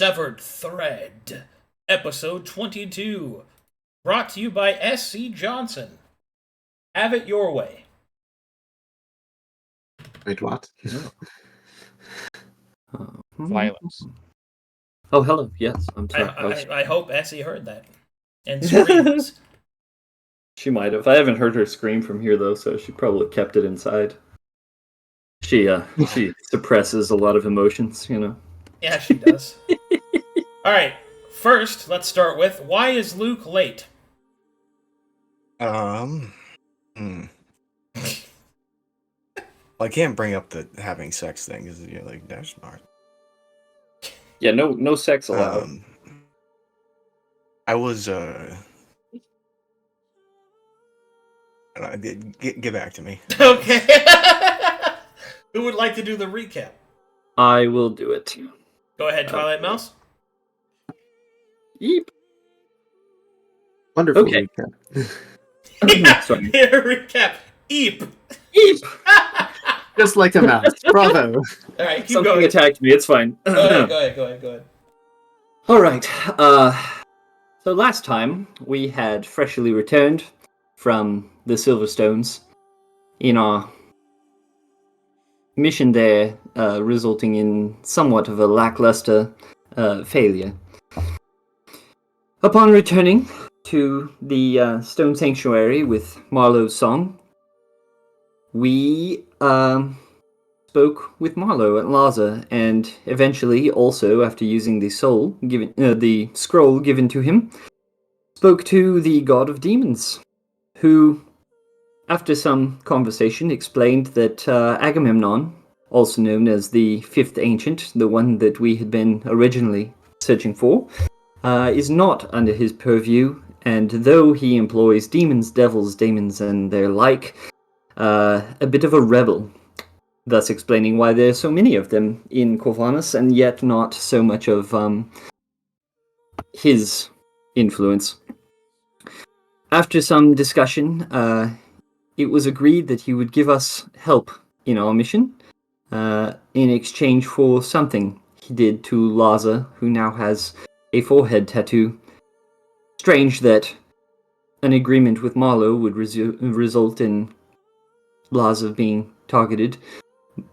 Severed Thread, episode 22, brought to you by S.C. Johnson. Have it your way. Wait, what? Violence. Oh, hello. Yes, I'm sorry. I hope Essie heard that. And screams. She might have. I haven't heard her scream from here, though, so she probably kept it inside. She suppresses a lot of emotions, you know. Yeah, she does. Alright, first, let's start with, why is Luke late? Well, I can't bring up the having sex thing, because you're like, that's smart. Yeah, no sex allowed. I was, get back to me. Okay. Who would like to do the recap? I will do it. Go ahead, Twilight Mouse. Yeep. Wonderful Okay. recap. Sorry. Here, recap. Eep. Yeep. Just like a mouse. Bravo. Alright, keep Something going. attacked me. It's fine. Go ahead. All right. So last time we had freshly returned from the Silverstones in our mission there, resulting in somewhat of a lackluster failure. Upon returning to the Stone Sanctuary with Marlowe's song, we spoke with Marlowe at Laza, and eventually, also after using the scroll given to him, spoke to the God of Demons, who, after some conversation, explained that Agamemnon, also known as the Fifth Ancient, the one that we had been originally searching for, is not under his purview, and though he employs demons, devils, daemons, and their like, a bit of a rebel, thus explaining why there are so many of them in Corvanus, and yet not so much of his influence. After some discussion, it was agreed that he would give us help in our mission, in exchange for something he did to Laza, who now has a forehead tattoo. Strange that an agreement with Marlowe would result in Laza being targeted.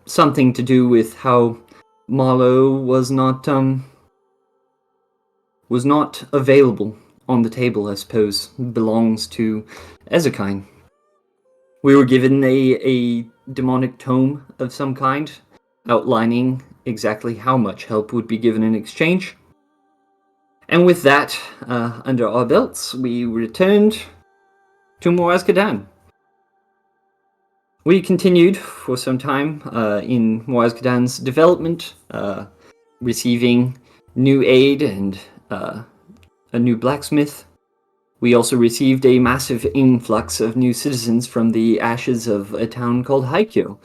Something to do with how Marlowe was not available on the table, I suppose. Belongs to Ezekine. We were given a demonic tome of some kind, outlining exactly how much help would be given in exchange. And with that under our belts, we returned to Moazkadan. We continued for some time in Moazkadan's development, receiving new aid and a new blacksmith. We also received a massive influx of new citizens from the ashes of a town called Haikyo.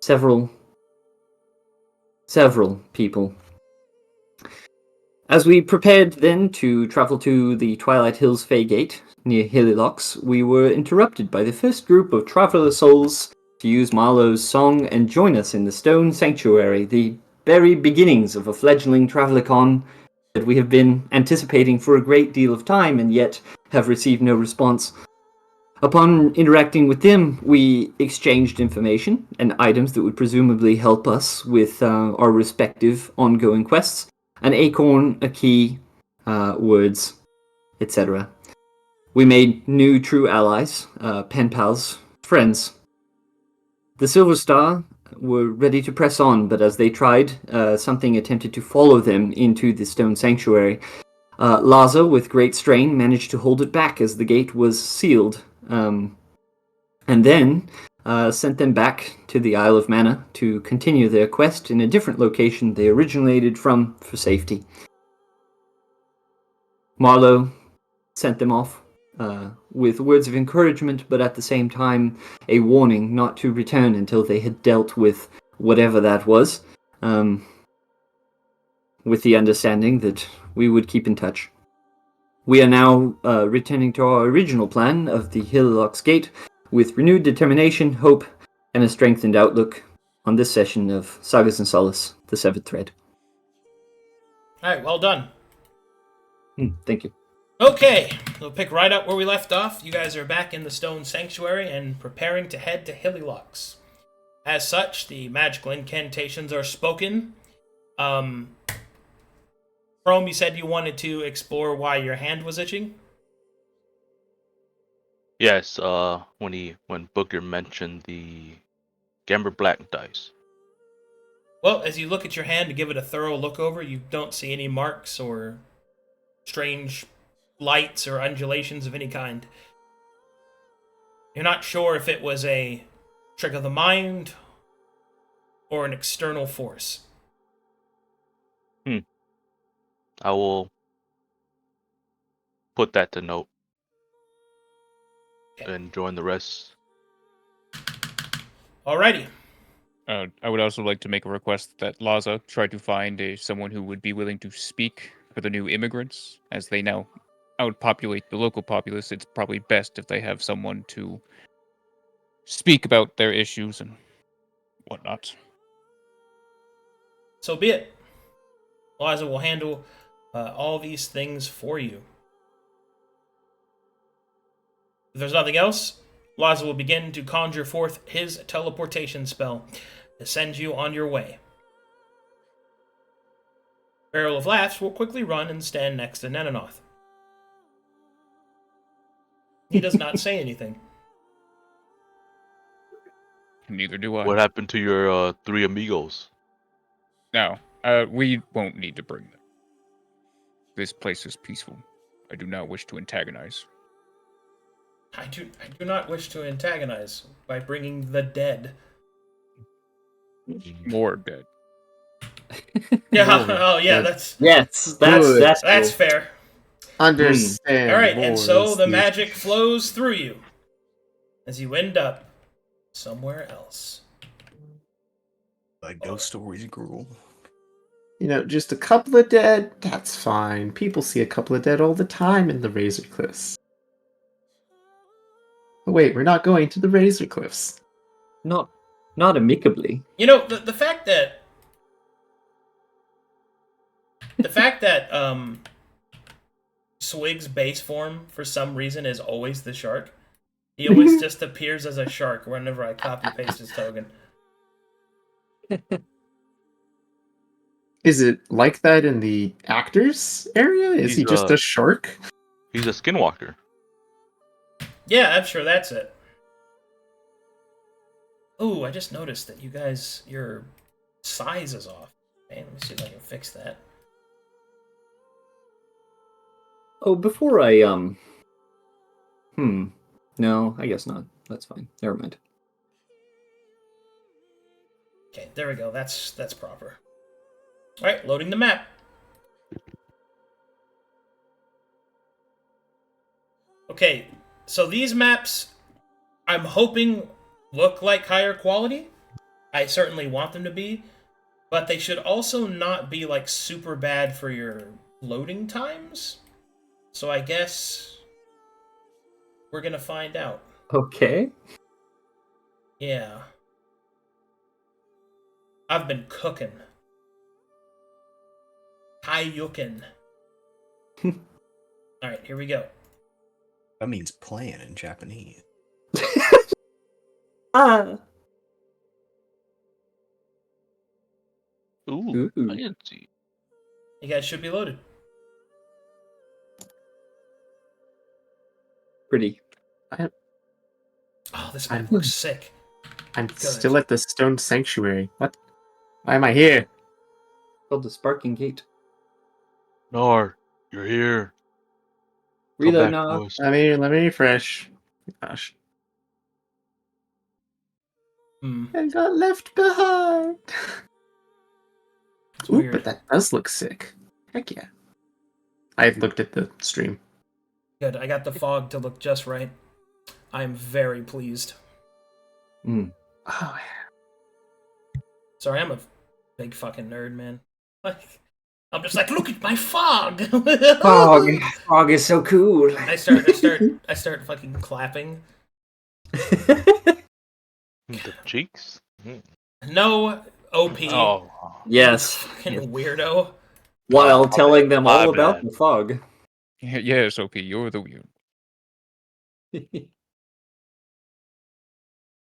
Several people. As we prepared then to travel to the Twilight Hills Fey Gate near Hililox, we were interrupted by the first group of traveler souls to use Marlowe's song and join us in the Stone Sanctuary, the very beginnings of a fledgling Travelicon that we have been anticipating for a great deal of time and yet have received no response. Upon interacting with them, we exchanged information and items that would presumably help us with our respective ongoing quests. An acorn, a key, words, etc. We made new true allies, pen pals, friends. The Silver Star were ready to press on, but as they tried, something attempted to follow them into the Stone Sanctuary. Laza, with great strain, managed to hold it back as the gate was sealed, and then sent them back to the Isle of Mana to continue their quest in a different location they originated from for safety. Marlowe sent them off with words of encouragement, but at the same time a warning not to return until they had dealt with whatever that was, with the understanding that we would keep in touch. We are now returning to our original plan of the Hililox Gate, with renewed determination, hope, and a strengthened outlook on this session of Sagas and Solace, the Severed Thread. Alright, well done. Thank you. Okay, we'll pick right up where we left off. You guys are back in the Stone Sanctuary and preparing to head to Hillylocks. As such, the magical incantations are spoken. Chrome, you said you wanted to explore why your hand was itching? Yes, when Booker mentioned the Gamber Black dice. Well, as you look at your hand to give it a thorough look over, you don't see any marks or strange lights or undulations of any kind. You're not sure if it was a trick of the mind or an external force. I will put that to note and join the rest. Alrighty. I would also like to make a request that Laza try to find someone who would be willing to speak for the new immigrants, as they now outpopulate the local populace. It's probably best if they have someone to speak about their issues and whatnot. So be it. Liza will handle all these things for you. If there's nothing else, Liza will begin to conjure forth his teleportation spell to send you on your way. Barrel of Laughs will quickly run and stand next to Nenanoth. He does not say anything. Neither do I. What happened to your three amigos? No, we won't need to bring them. This place is peaceful. I do not wish to antagonize. I do not wish to antagonize by bringing the dead. More dead. Yeah, oh yeah, that's Yes, Good. that's that's cool. fair. Understand. All right, and more so is the magic flows through you as you end up somewhere else. Like ghost stories, Gruul. You know, just a couple of dead, that's fine. People see a couple of dead all the time in the Razor Cliffs. Oh, wait, we're not going to the Razor Cliffs. Not amicably. You know, the fact that Sewigg's base form for some reason is always the shark. He always just appears as a shark whenever I copy paste his token. Is it like that in the actors area? Is he He's, just a shark? He's a skinwalker. Yeah, I'm sure that's it. Ooh, I just noticed that you guys, your size is off. Okay, let me see if I can fix that. Oh, before I no, I guess not. That's fine. Never mind. Okay, there we go. That's proper. All right, loading the map. Okay, so these maps, I'm hoping look like higher quality. I certainly want them to be, but they should also not be like super bad for your loading times. So I guess we're gonna find out. Okay. Yeah. I've been cooking. Kayukin. Alright, here we go. That means plan in Japanese. Ah. Ooh, Ooh. fancy. You guys should be loaded. Pretty. Oh, this map looks sick. I'm still at the Stone Sanctuary. What? Why am I here? Called the Sparking Gate. Knarh, you're here. Come Reload back now. to us. Let me refresh. Gosh. I got left behind. It's Ooh, weird. but that does look sick. Heck yeah. I looked at the stream. Good, I got the fog to look just right. I'm very pleased. Oh, yeah. Sorry, I'm a big fucking nerd, man. I'm just like, look at my fog! Fog is so cool. I start fucking clapping. The cheeks? No OP. Oh. Yes. Fucking weirdo. while my telling bad, them my all about bad. the fog. Yes, OP, you're the weird.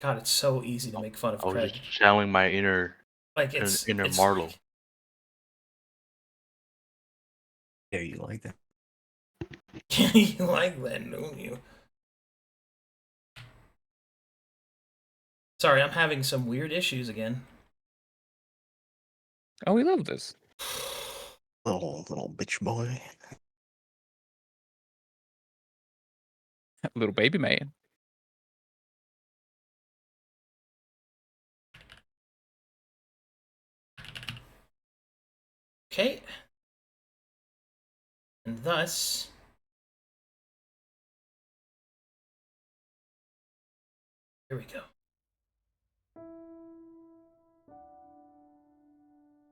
God, it's so easy to make fun of I was Kraig. just channeling my inner Like it's Marlowe. Yeah, you like that? You like that, don't you? Sorry, I'm having some weird issues again. Oh, we love this. Little bitch boy. Little baby man. Okay. And thus... Here we go.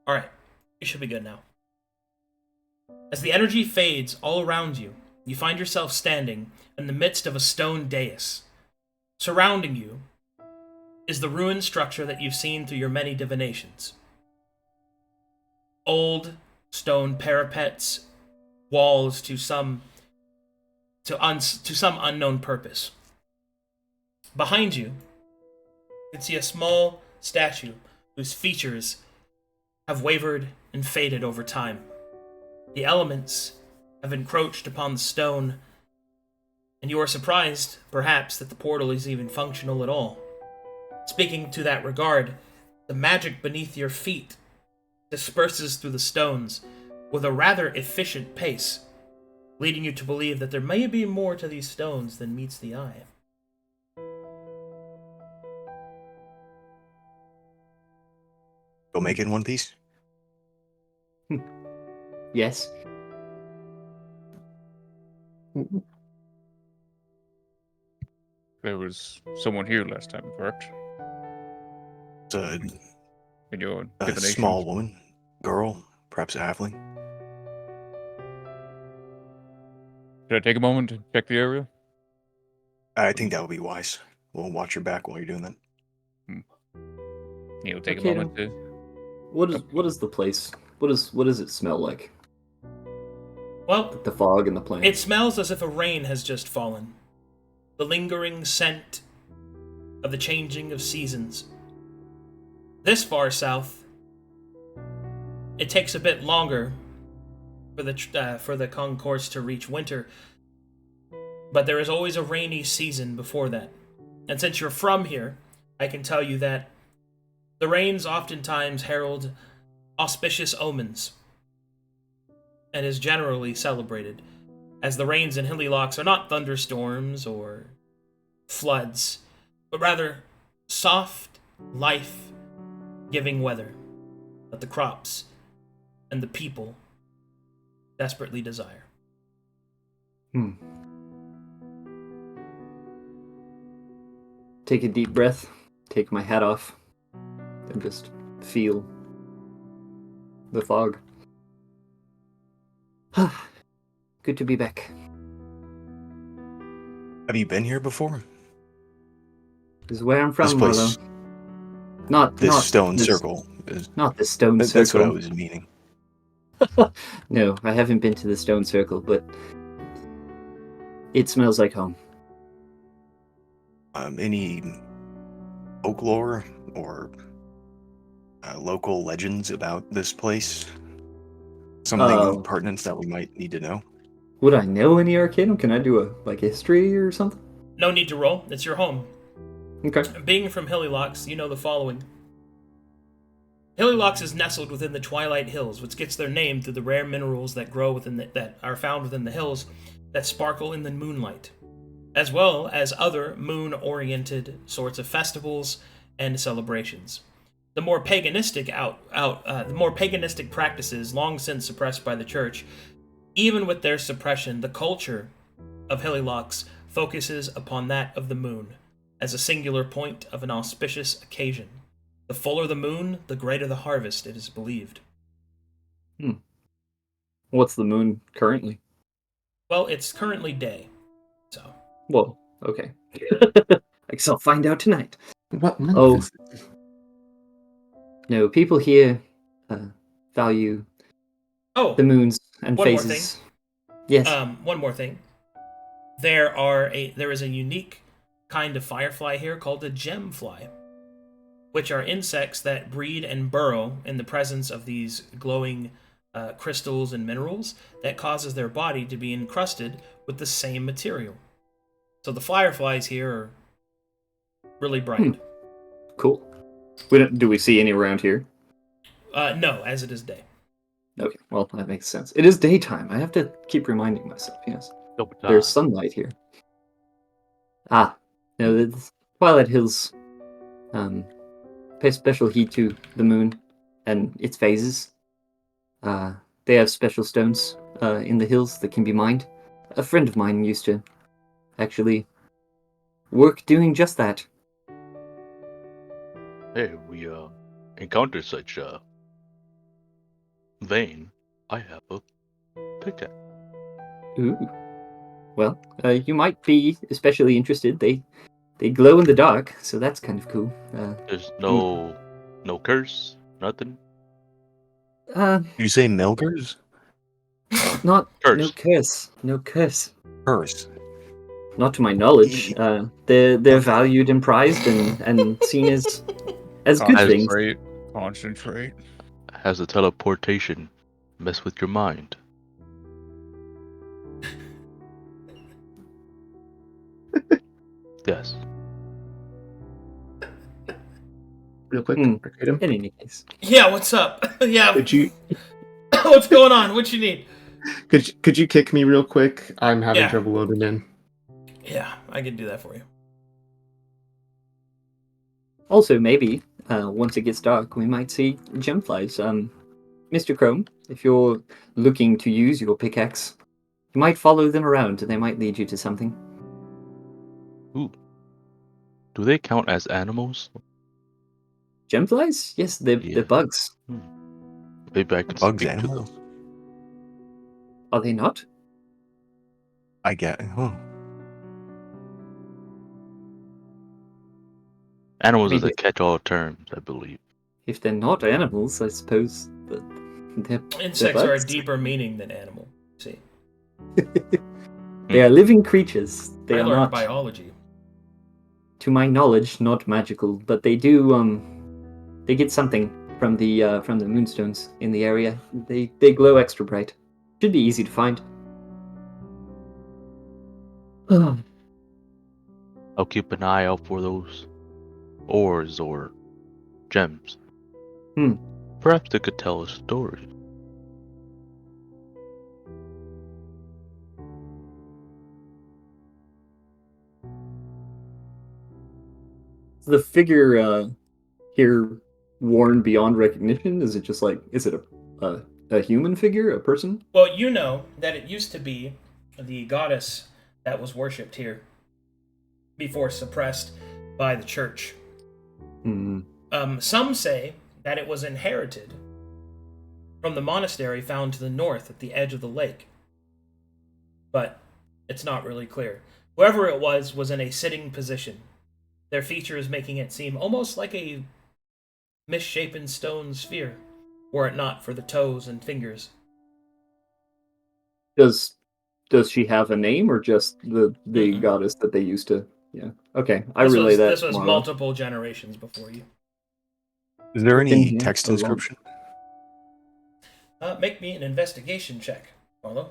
Alright, you should be good now. As the energy fades all around you, you find yourself standing in the midst of a stone dais. Surrounding you is the ruined structure that you've seen through your many divinations. Old stone parapets, walls to some unknown purpose. Behind you, you can see a small statue whose features have wavered and faded over time. The elements have encroached upon the stone, and you are surprised, perhaps, that the portal is even functional at all. Speaking to that regard, the magic beneath your feet disperses through the stones with a rather efficient pace, leading you to believe that there may be more to these stones than meets the eye. Go make it in one piece. Yes. There was someone here last time, correct? It's a In your A divination. small woman, girl, perhaps a halfling. Should I take a moment to check the area? I think that would be wise. We'll watch your back while you're doing that. You'll take Okay, a moment to... What is the place? What does it smell like? Well, The fog and the plants. it smells as if a rain has just fallen. The lingering scent of the changing of seasons. This far south, it takes a bit longer for the concourse to reach winter, but there is always a rainy season before that. And since you're from here, I can tell you that the rains oftentimes herald auspicious omens, and is generally celebrated, as the rains in Hillylocks are not thunderstorms or floods, but rather soft, life-giving weather that the crops and the people desperately desire. Take a deep breath, take my hat off, and just feel the fog. Good to be back. Have you been here before? This is where I'm This from, place, Marlowe. this stone circle. Not the stone circle. That's what I was meaning. No, I haven't been to the stone circle, but it smells like home. Any folklore or local legends about this place? Something of pertinence that we might need to know? Would I know any Arcadum? Can I do a history or something? No need to roll, it's your home. Okay. Being from Hillylocks, you know the following. Hillylocks is nestled within the Twilight Hills, which gets their name through the rare minerals that grow that are found within the hills that sparkle in the moonlight, as well as other moon-oriented sorts of festivals and celebrations. The more paganistic practices, long since suppressed by the church, even with their suppression, the culture of Hillylocks focuses upon that of the moon as a singular point of an auspicious occasion. The fuller the moon, the greater the harvest, it is believed. What's the moon currently? Well, it's currently day, so... Whoa, okay. I guess I'll find out tonight. What month is it? No, people here value Oh, the moons and one more phases. Yes. one more thing. There is a unique kind of firefly here called a gemfly, which are insects that breed and burrow in the presence of these glowing crystals and minerals that causes their body to be encrusted with the same material. So the fireflies here are really bright. Cool. Do we see any around here? No, as it is day. Okay, well, that makes sense. It is daytime. I have to keep reminding myself, yes. There's sunlight here. No, the Twilight Hills pay special heed to the moon and its phases. They have special stones in the hills that can be mined. A friend of mine used to actually work doing just that. Hey, we encountered such vein. I have a pickaxe. Ooh. Well, you might be especially interested. They glow in the dark, so that's kind of cool. There's no curse, nothing. You say milkers? No Curse. curse. No curse. Curse. Not to my knowledge. They're valued and prized and seen as good things. Concentrate. Has a teleportation. Mess with your mind. Yes. Real quick, Arcadum. In any case. Yeah, what's up? Yeah. Could you What's going on? What you need? could you kick me real quick? I'm having Yeah. trouble loading in. Yeah, I can do that for you. Also, maybe once it gets dark, we might see gemflies. Mr. Chrome, if you're looking to use your pickaxe, you might follow them around. They might lead you to something. Ooh. Do they count as animals? Gemflies? Yes, they're bugs. Maybe I could Bugs speak to them. animals? Are they not? I get. Oh. Animals is Maybe. a catch-all term, I believe. If they're not animals, I suppose that they're Insects are a bugs. deeper meaning than animal. See, They are living creatures. They I are learned not, biology. to my knowledge, not magical, but they do. They get something from the moonstones in the area. They glow extra bright. Should be easy to find. I'll keep an eye out for those ores or gems. Perhaps they could tell a story. The figure here worn beyond recognition? Is it just like, is it a human figure, a person? Well, you know that it used to be the goddess that was worshipped here before suppressed by the church. Some say that it was inherited from the monastery found to the north at the edge of the lake. But it's not really clear. Whoever it was in a sitting position, their features making it seem almost like a misshapen stone sphere, were it not for the toes and fingers. Does she have a name, or just the goddess that they used to? Yeah. Okay, I relay that. This was tomorrow. multiple generations before you. Is there Been any here text so long. description? Make me an investigation check, Marlowe.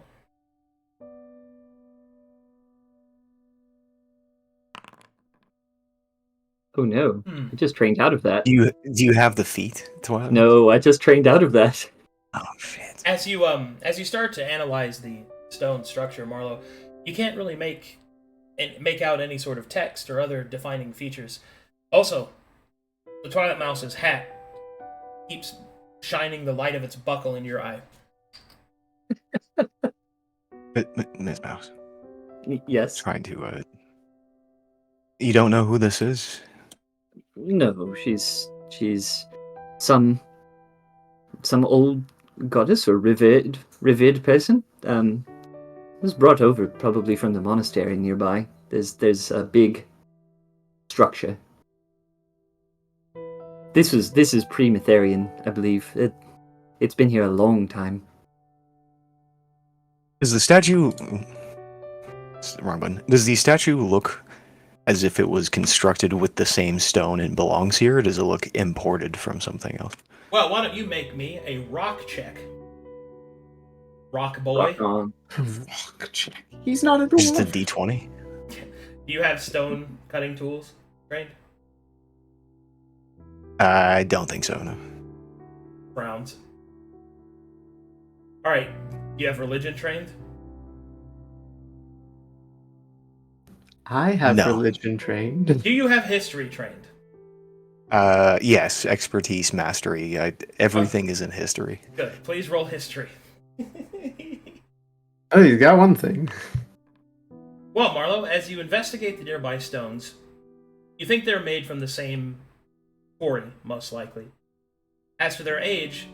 Oh no, I just trained out of that. Do you have the feat, Twilight? No, I just trained out of that. Oh shit. As you start to analyze the stone structure, Marlowe, you can't really make out any sort of text or other defining features. Also, the Twilight Mouse's hat keeps shining the light of its buckle in your eye. But Miss Mouse, Yes. trying to. You don't know who this is? No, she's some old goddess or revered person. Was brought over probably from the monastery nearby. There's a big structure. This is pre-Mytharian, I believe. It's been here a long time. Is the statue... Wrong button. Does the statue look as if it was constructed with the same stone and belongs here, or does it look imported from something else? Well, why don't you make me a rock check? Rock boy. Rock on. Rock check. He's not a Just a dwarf. D20? Do you have stone cutting tools trained? I don't think so, no. Frowns. Alright, do you have religion trained? I have No. religion trained. Do you have history trained? Yes, expertise, mastery. Everything is in history. Good. Please roll history. Oh, you got one thing. Well, Marlowe, as you investigate the nearby stones, you think they're made from the same quarry, most likely. As for their age,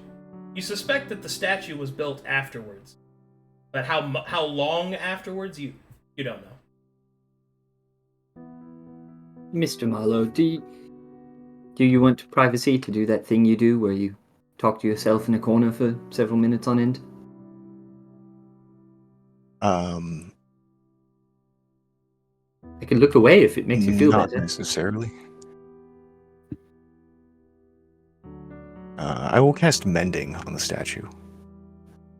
you suspect that the statue was built afterwards. But how long afterwards, you don't know. Mr. Marlowe, do you want privacy to do that thing you do where you talk to yourself in a corner for several minutes on end? I can look away if it makes you feel not better. necessarily. I will cast Mending on the statue.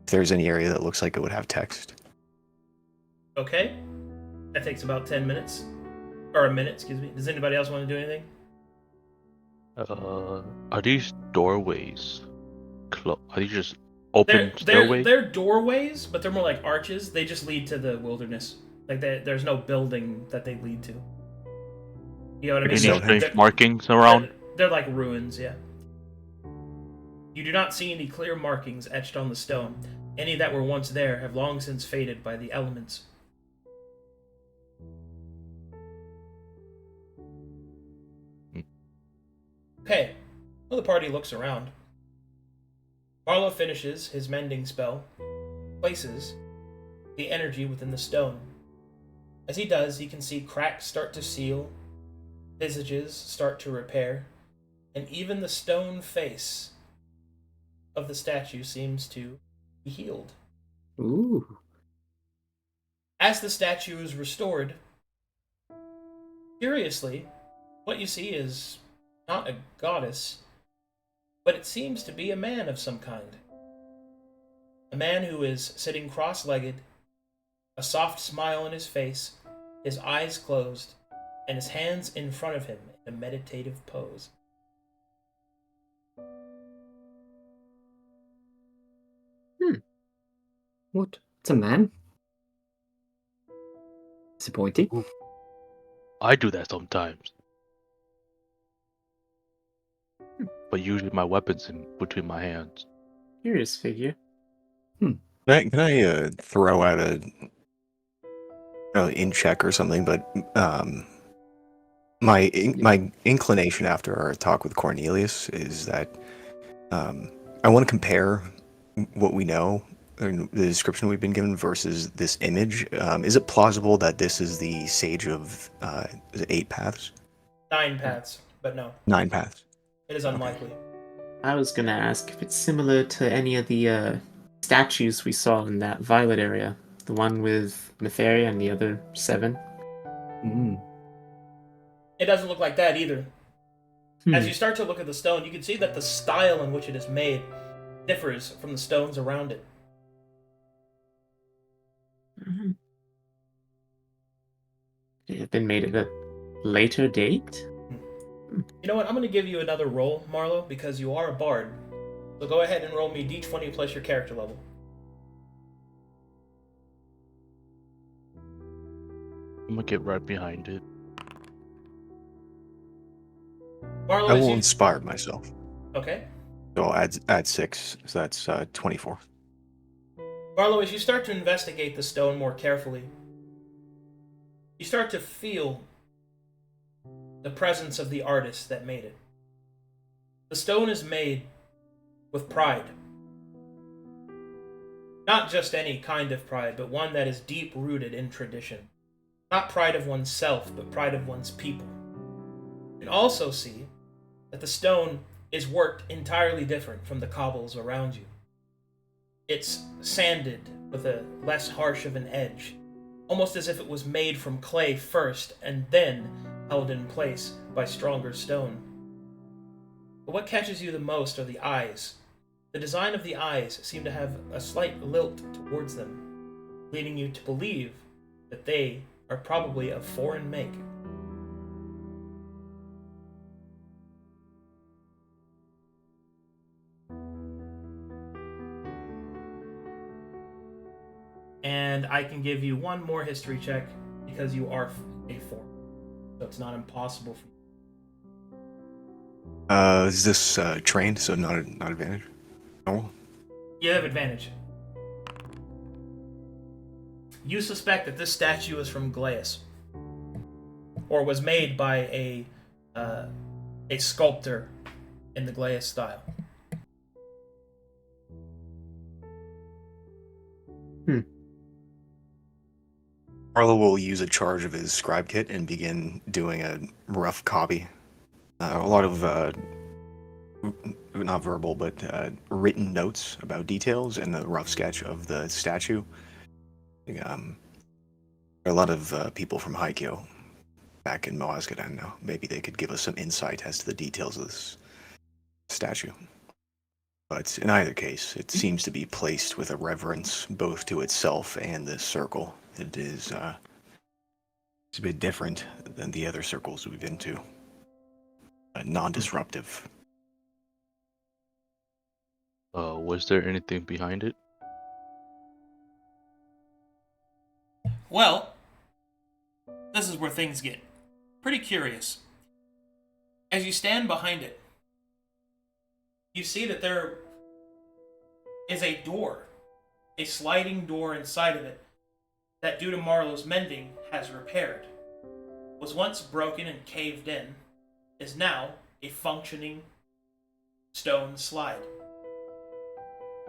If there's any area that looks like it would have text. Okay. That takes about 10 minutes. Or a minute, excuse me. Does anybody else want to do anything? Are these doorways? Are these just open stairways? They're doorways, but they're more like arches. They just lead to the wilderness. Like there's no building that they lead to. You know what I mean? Any strange markings around? They're like ruins, yeah. You do not see any clear markings etched on the stone. Any that were once there have long since faded by the elements. Okay, well, the party looks around. Marlowe finishes his mending spell, places the energy within the stone. As he does, he can see cracks start to seal, visages start to repair, and even the stone face of the statue seems to be healed. Ooh. As the statue is restored, curiously, what you see is not a goddess, but it seems to be a man of some kind. A man who is sitting cross-legged, a soft smile on his face, his eyes closed, and his hands in front of him in a meditative pose. What? It's a man? Disappointing. Ooh. I do that sometimes. But usually my weapon's in between my hands. Curious figure. Can I throw out a in check or something? But my inclination after our talk with Cornelius is that I want to compare what we know, or the description we've been given, versus this image. Is it plausible that this is the Sage of is it 8 paths? 9 paths, but no. 9 paths. It is unlikely. I was gonna ask if it's similar to any of the statues we saw in that violet area. The one with Nefaria and the other 7. It doesn't look like that either. As you start to look at the stone, you can see that the style in which it is made differs from the stones around it. It had been made at a later date? You know what? I'm going to give you another roll, Marlowe, because you are a bard. So go ahead and roll me d20 plus your character level. I'm gonna get right behind it. Marlowe, I will inspire myself. Okay. So I'll add 6, so that's 24. Marlowe, as you start to investigate the stone more carefully, you start to feel the presence of the artist that made it. The stone is made with pride. Not just any kind of pride, but one that is deep-rooted in tradition. Not pride of oneself, but pride of one's people. You can also see that the stone is worked entirely different from the cobbles around you. It's sanded with a less harsh of an edge, almost as if it was made from clay first and then held in place by stronger stone. But what catches you the most are the eyes. The design of the eyes seem to have a slight lilt towards them, leading you to believe that they are probably of foreign make. And I can give you one more history check because you are a 4. So it's not impossible for you. Is this trained, so not advantage? No. You have advantage. You suspect that this statue is from glass, or was made by a sculptor in the glass style. Marlowe will use a charge of his scribe kit and begin doing a rough copy. A lot of not verbal, but written notes about details and the rough sketch of the statue. A lot of people from Haikyo back in Moazgadan now. Maybe they could give us some insight as to the details of this statue. But in either case, it seems to be placed with a reverence both to itself and the circle. It is it's a bit different than the other circles we've been to. Non-disruptive. Was there anything behind it? Well, this is where things get pretty curious. As you stand behind it, you see that there is a door, a sliding door inside of it, that due to Marlowe's mending has repaired. Was once broken and caved in, is now a functioning stone slide.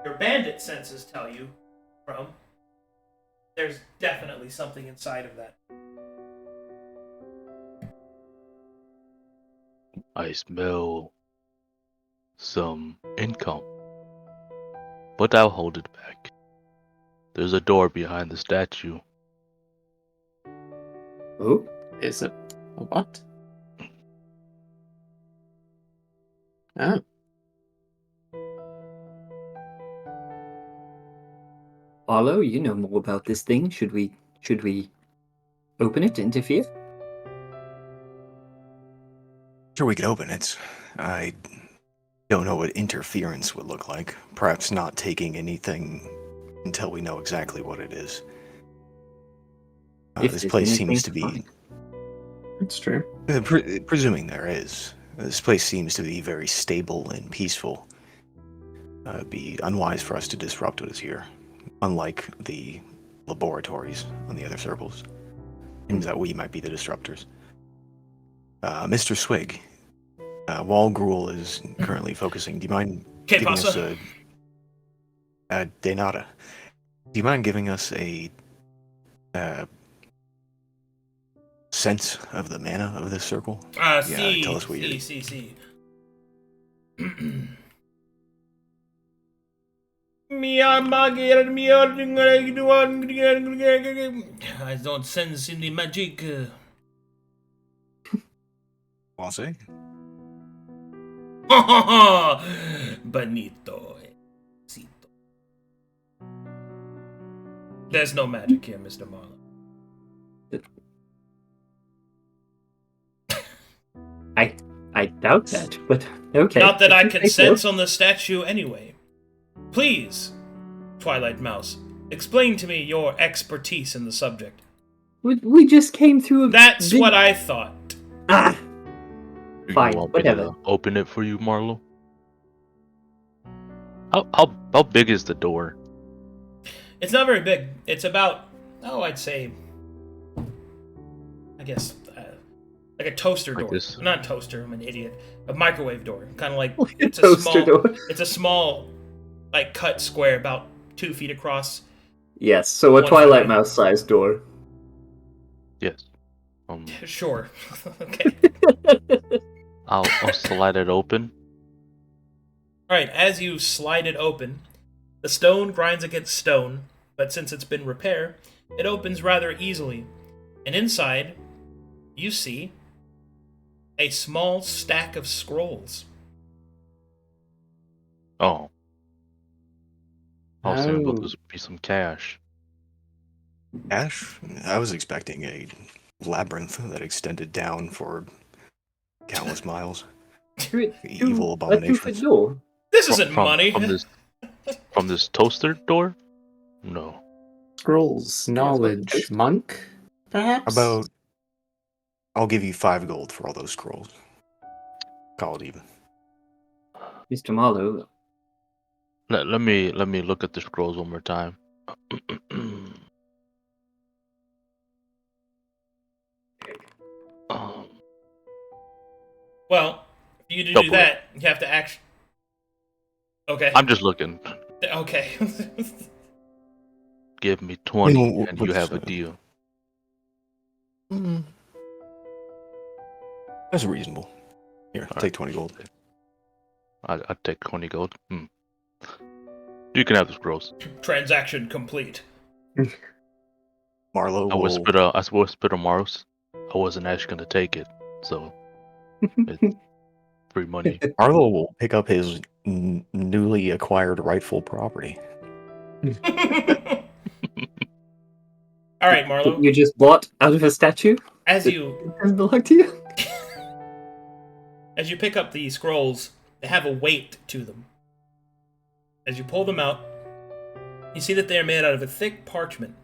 Your bandit senses tell you, from, there's definitely something inside of that. I smell some income, but I'll hold it back. There's a door behind the statue. Oh? Is it a what? Oh. Arlo, you know more about this thing. Should we open it, interfere? Sure, we could open it. I don't know what interference would look like. Perhaps not taking anything until we know exactly what it is. This place seems to be... That's true. Presuming there is. This place seems to be very stable and peaceful. It'd be unwise for us to disrupt what is here. Unlike the laboratories on the other circles. Seems that we might be the disruptors. Mr. Sewigg, while Gruul is currently focusing, do you mind giving us a... De nada. Do you mind giving us a sense of the mana of this circle? Tell us what you're... See. I don't sense any magic. Say? Bonito. There's no magic here, Mr. Marlowe. I doubt that, but okay. Not that I can sense on the statue anyway. Please, Twilight Mouse, explain to me your expertise in the subject. We just came through a... That's what I thought. Ah! Do you Fine, want me whatever. to open it for you, Marlowe? How big is the door? It's not very big. It's about, I'd say, I guess, like a toaster door. This? Not toaster, I'm an idiot. A microwave door. Kind of like, it's a small door. It's a small, like, cut square, about 2 feet across. Yes, so a Twilight Mouse-sized door. Yes. Sure. Okay. I'll slide it open. Alright, as you slide it open, the stone grinds against stone, but since it's been repaired, it opens rather easily. And inside, you see a small stack of scrolls. Oh. I was thinking about Oh. this be some cash. Ash? I was expecting a labyrinth that extended down for countless miles. Evil A abominations. 2-foot door. This isn't From- money. From this toaster door? No. Scrolls, knowledge, taste. monk, perhaps? About, I'll give you 5 gold for all those scrolls. Call it even. Mr. Marlowe, Let me look at the scrolls one more time. Um, Well, for you to do Double it. that, you have to act. Okay. I'm just looking. Okay. Give me 20 Well, and you what's, have a deal. That's reasonable. Here, Alright. take 20 gold. I'd take 20 gold. You can have the scrolls. Transaction complete. Marlowe I will... whispered to Maros. I wasn't actually gonna take it, so it's free money. Marlowe will pick up his newly acquired rightful property. All right, Marlowe. you just bought out of a statue? As It you doesn't belong to you? As you pick up the scrolls, they have a weight to them. As you pull them out, you see that they are made out of a thick parchment.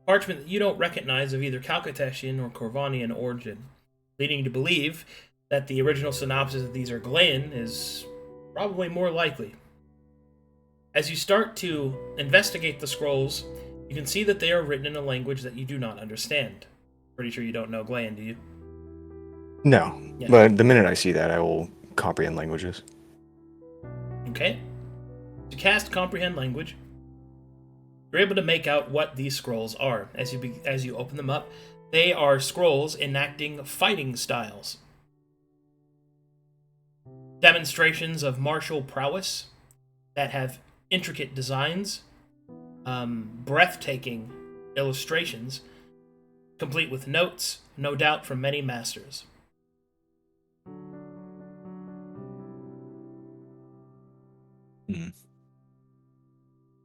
Parchment that you don't recognize of either Calcatesian or Corvanian origin, leading you to believe that the original synopsis of these are Glean is probably more likely. As you start to investigate the scrolls, you can see that they are written in a language that you do not understand. Pretty sure you don't know Glean, do you? No, Yeah. but the minute I see that, I will comprehend languages. Okay. To cast Comprehend Language, you're able to make out what these scrolls are. As you open them up, they are scrolls enacting fighting styles. Demonstrations of martial prowess that have intricate designs, breathtaking illustrations, complete with notes, no doubt from many masters.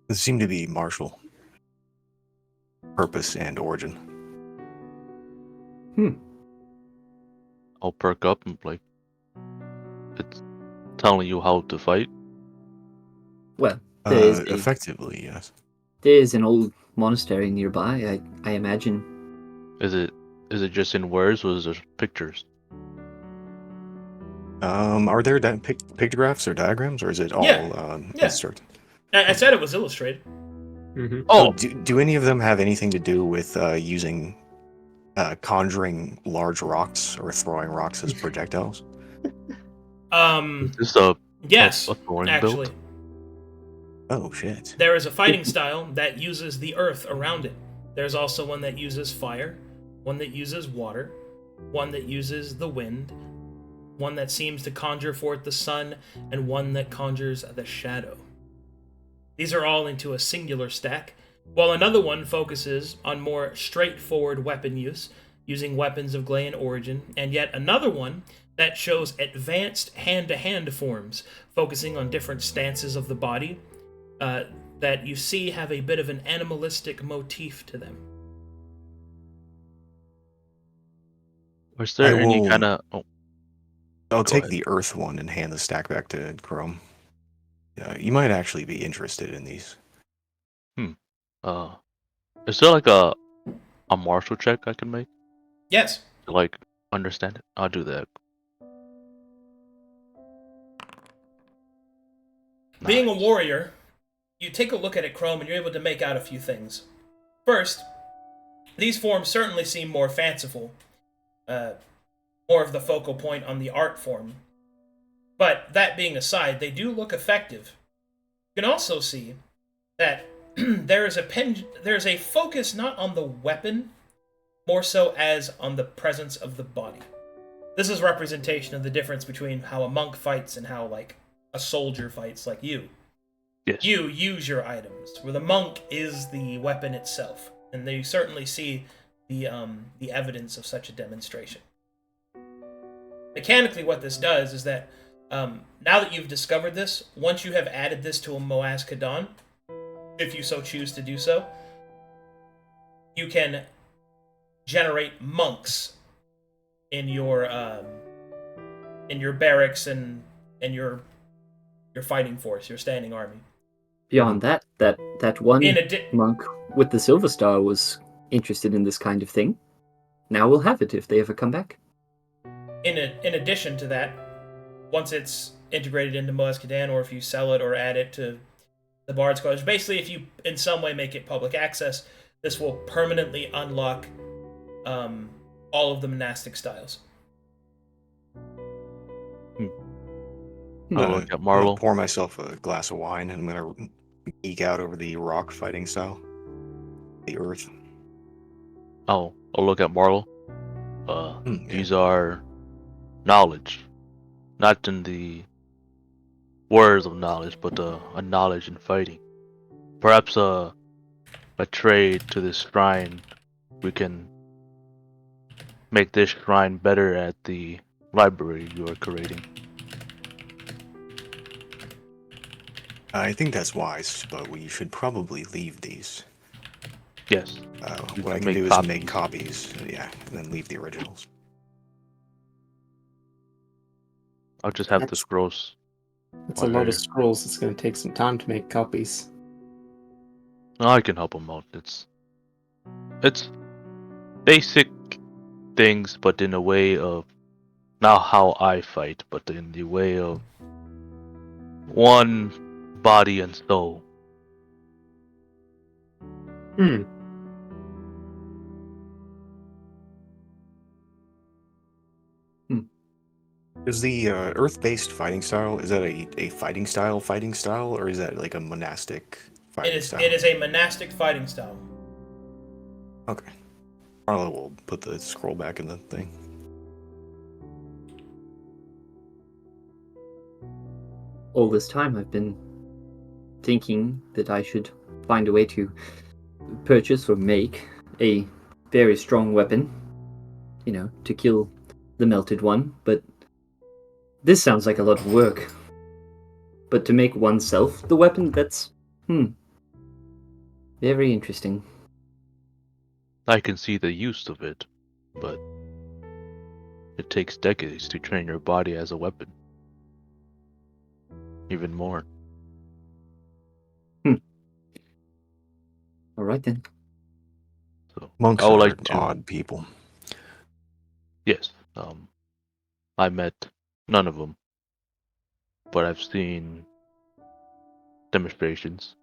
They seem to be martial. Purpose and origin. I'll perk up and like it's telling you how to fight. Well, there's Effectively, yes. there's an old monastery nearby, I imagine. Is it just in words or is there pictures? Are there pictographs or diagrams, or is it all Yeah. insert? I said it was illustrated. Mm-hmm. Oh, Do any of them have anything to do with using conjuring large rocks or throwing rocks as projectiles? is this a Yes, throwing actually. build? Oh shit! There is a fighting style that uses the earth around it. There's also one that uses fire, one that uses water, one that uses the wind, one that seems to conjure forth the sun, and one that conjures the shadow. These are all into a singular stack, while another one focuses on more straightforward weapon use, using weapons of Glean origin, and yet another one that shows advanced hand-to-hand forms, focusing on different stances of the body, that you see have a bit of an animalistic motif to them. Was there I any will- kind of I'll take ahead. the earth one and hand the stack back to Chrome. You might actually be interested in these. is there like a martial check I can make Yes. to like understand it? I'll do that. Being a Nice. warrior, you take a look at it, Chrome, and you're able to make out a few things. First, these forms certainly seem more fanciful, more of the focal point on the art form. But that being aside, they do look effective. You can also see that there is a focus not on the weapon, more so as on the presence of the body. This is representation of the difference between how a monk fights and how, like, a soldier fights like you. Yes. You use your items, where the monk is the weapon itself, and you certainly see the evidence of such a demonstration. Mechanically, what this does is that now that you've discovered this, once you have added this to a Arcadum, if you so choose to do so, you can generate monks in your barracks and your fighting force, your standing army. Beyond that one monk with the Silver Star was interested in this kind of thing. Now we'll have it if they ever come back. In addition to that, once it's integrated into Arcadum, or if you sell it or add it to the Bard's College, basically if you in some way make it public access, this will permanently unlock all of the monastic styles. I'll look at Marlowe. Pour myself a glass of wine, and I'm gonna geek out over the rock fighting style, the earth. I'll look at Marlowe. These are knowledge, not in the words of knowledge, but a knowledge in fighting. Perhaps a trade to this shrine. We can make this shrine better at the library you are creating. I think that's wise, but we should probably leave these. Yes. What I can do is make copies, and then leave the originals. I'll just have the scrolls. It's a lot of scrolls. It's going to take some time to make copies. I can help them out. It's basic things, but in a way of not how I fight, but in the way of one body and soul. Is the earth-based fighting style, is that a fighting style, or is that like a monastic fighting style? It is a monastic fighting style. Okay. Marlowe will put the scroll back in the thing. All this time I've been thinking that I should find a way to purchase or make a very strong weapon, to kill the melted one, but this sounds like a lot of work. But to make oneself the weapon, that's very interesting. I can see the use of it, but it takes decades to train your body as a weapon. Even more. All right then. So Monks I would are like to, odd people. Yes. I met none of them, but I've seen demonstrations.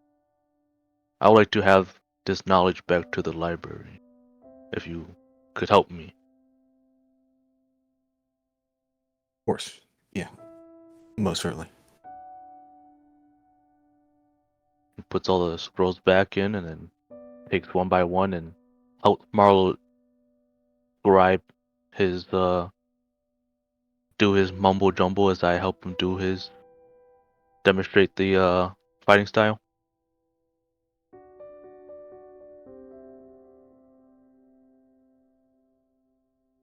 I would like to have this knowledge back to the library, if you could help me. Of course. Yeah. Most certainly. He puts all the scrolls back in and then takes one by one and help Marlowe scribe his do his mumbo jumbo as I help him do his demonstrate the fighting style.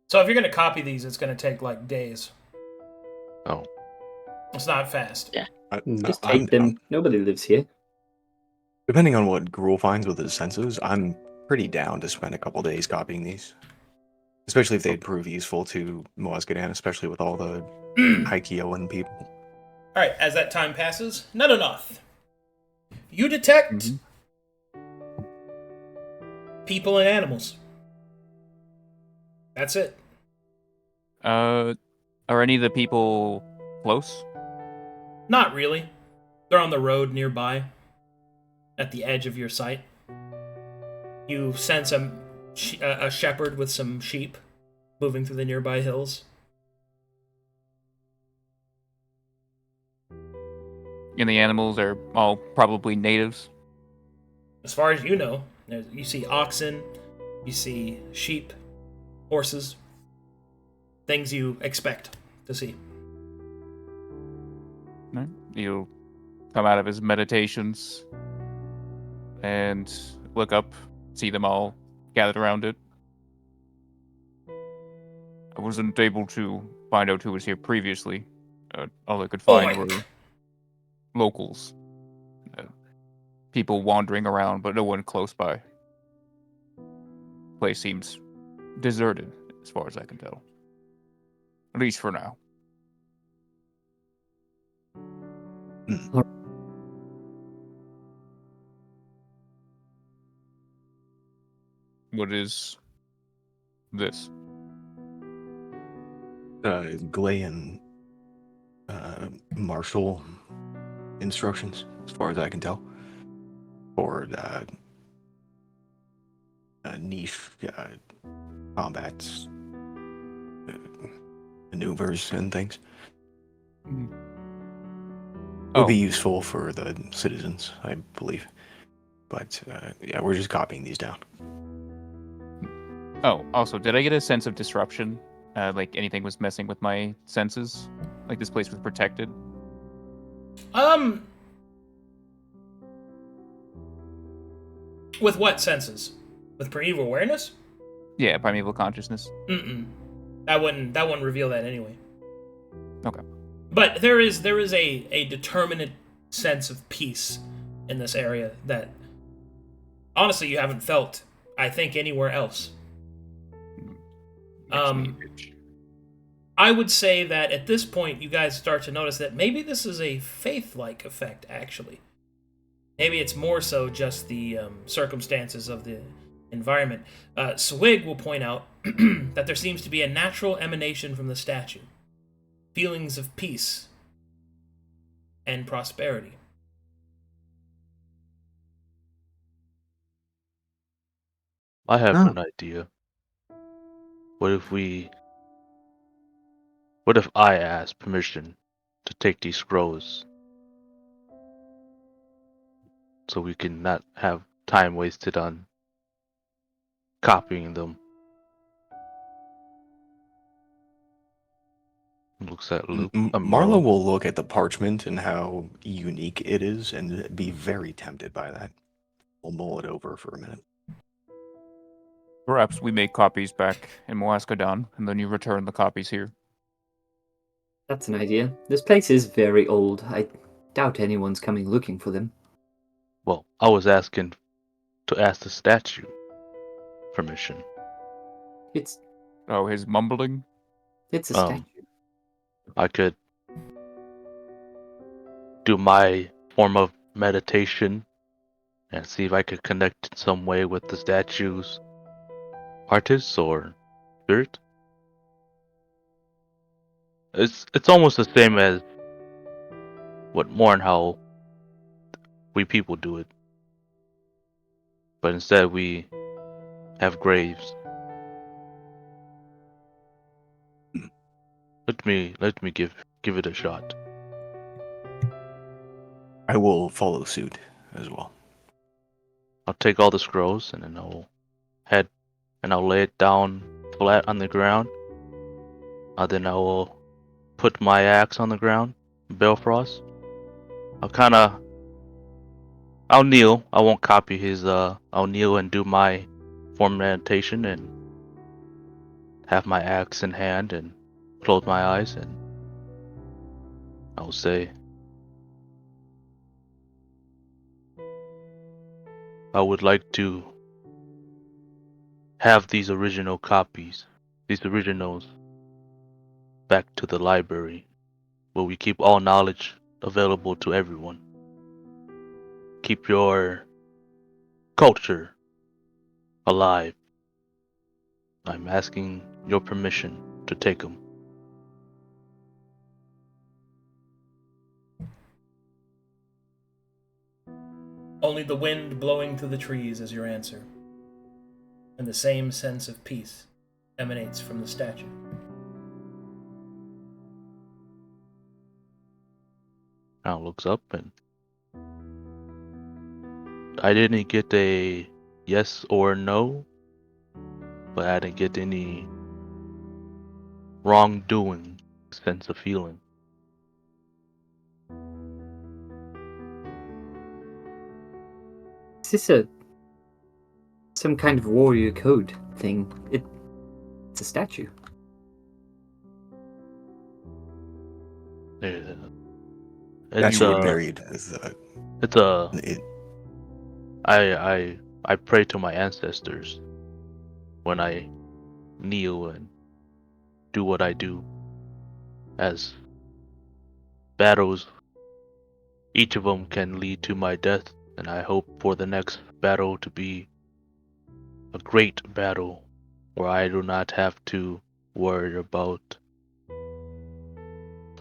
So if you're going to copy these, it's going to take like days. Oh. It's not fast. Yeah. Just take them. Nobody lives here. Depending on what Gruul finds with his senses, I'm pretty down to spend a couple days copying these. Especially if they prove useful to Moazgadan, especially with all the Haikioan people. Alright, as that time passes, Nunonoth. You detect people and animals. That's it. Are any of the people close? Not really. They're on the road nearby, at the edge of your sight. You sense a shepherd with some sheep moving through the nearby hills. And the animals are all probably natives? As far as you know, you see oxen, you see sheep, horses, things you expect to see. You come out of his meditations and look up, see them all gathered around it. I wasn't able to find out who was here previously. All I could find were locals. People wandering around, but no one close by. Place seems deserted, as far as I can tell. At least for now. What is this? Glayan martial instructions, as far as I can tell, for niche combats, maneuvers, and things. Would be useful for the citizens, I believe. But yeah, we're just copying these down. Oh, also, did I get a sense of disruption? Like anything was messing with my senses? Like this place was protected? With what senses? With primeval awareness? Yeah, primeval consciousness. That wouldn't reveal that anyway. Okay. But there is a determinate sense of peace in this area that honestly you haven't felt, I think, anywhere else. I would say that at this point you guys start to notice that maybe this is a faith-like effect, actually. Maybe it's more so just the circumstances of the environment. Sewigg will point out that there seems to be a natural emanation from the statue. Feelings of peace and prosperity. I have an idea. What if I ask permission to take these scrolls so we can not have time wasted on copying them? Looks at Luke. Marlowe will look at the parchment and how unique it is and be very tempted by that. We'll mull it over for a minute. Perhaps we make copies back in Arcadum, and then you return the copies here. That's an idea. This place is very old. I doubt anyone's coming looking for them. Well, I was asking to ask the statue permission. It's... Oh, his mumbling? It's a statue. I could do my form of meditation and see if I could connect in some way with the statue's artist or spirit. It's almost the same as what more and how we people do it, but instead we have graves. Let me give it a shot. I will follow suit as well. I'll take all the scrolls and then I'll head and I'll lay it down flat on the ground. Then I will put my axe on the ground, Belfrost. I'll kneel. I won't copy his. I'll kneel and do my form of meditation and have my axe in hand and close my eyes and I'll say, I would like to have these original copies, these originals, back to the library, where we keep all knowledge available to everyone. Keep your culture alive. I'm asking your permission to take them. Only the wind blowing through the trees is your answer, and the same sense of peace emanates from the statue. Now looks up and I didn't get a yes or no, but I didn't get any wrongdoing sense of feeling. this some kind of warrior code thing? It's a statue. Yeah. That's were buried with It's a. it. I pray to my ancestors when I kneel and do what I do. As battles, each of them can lead to my death, and I hope for the next battle to be a great battle where I do not have to worry about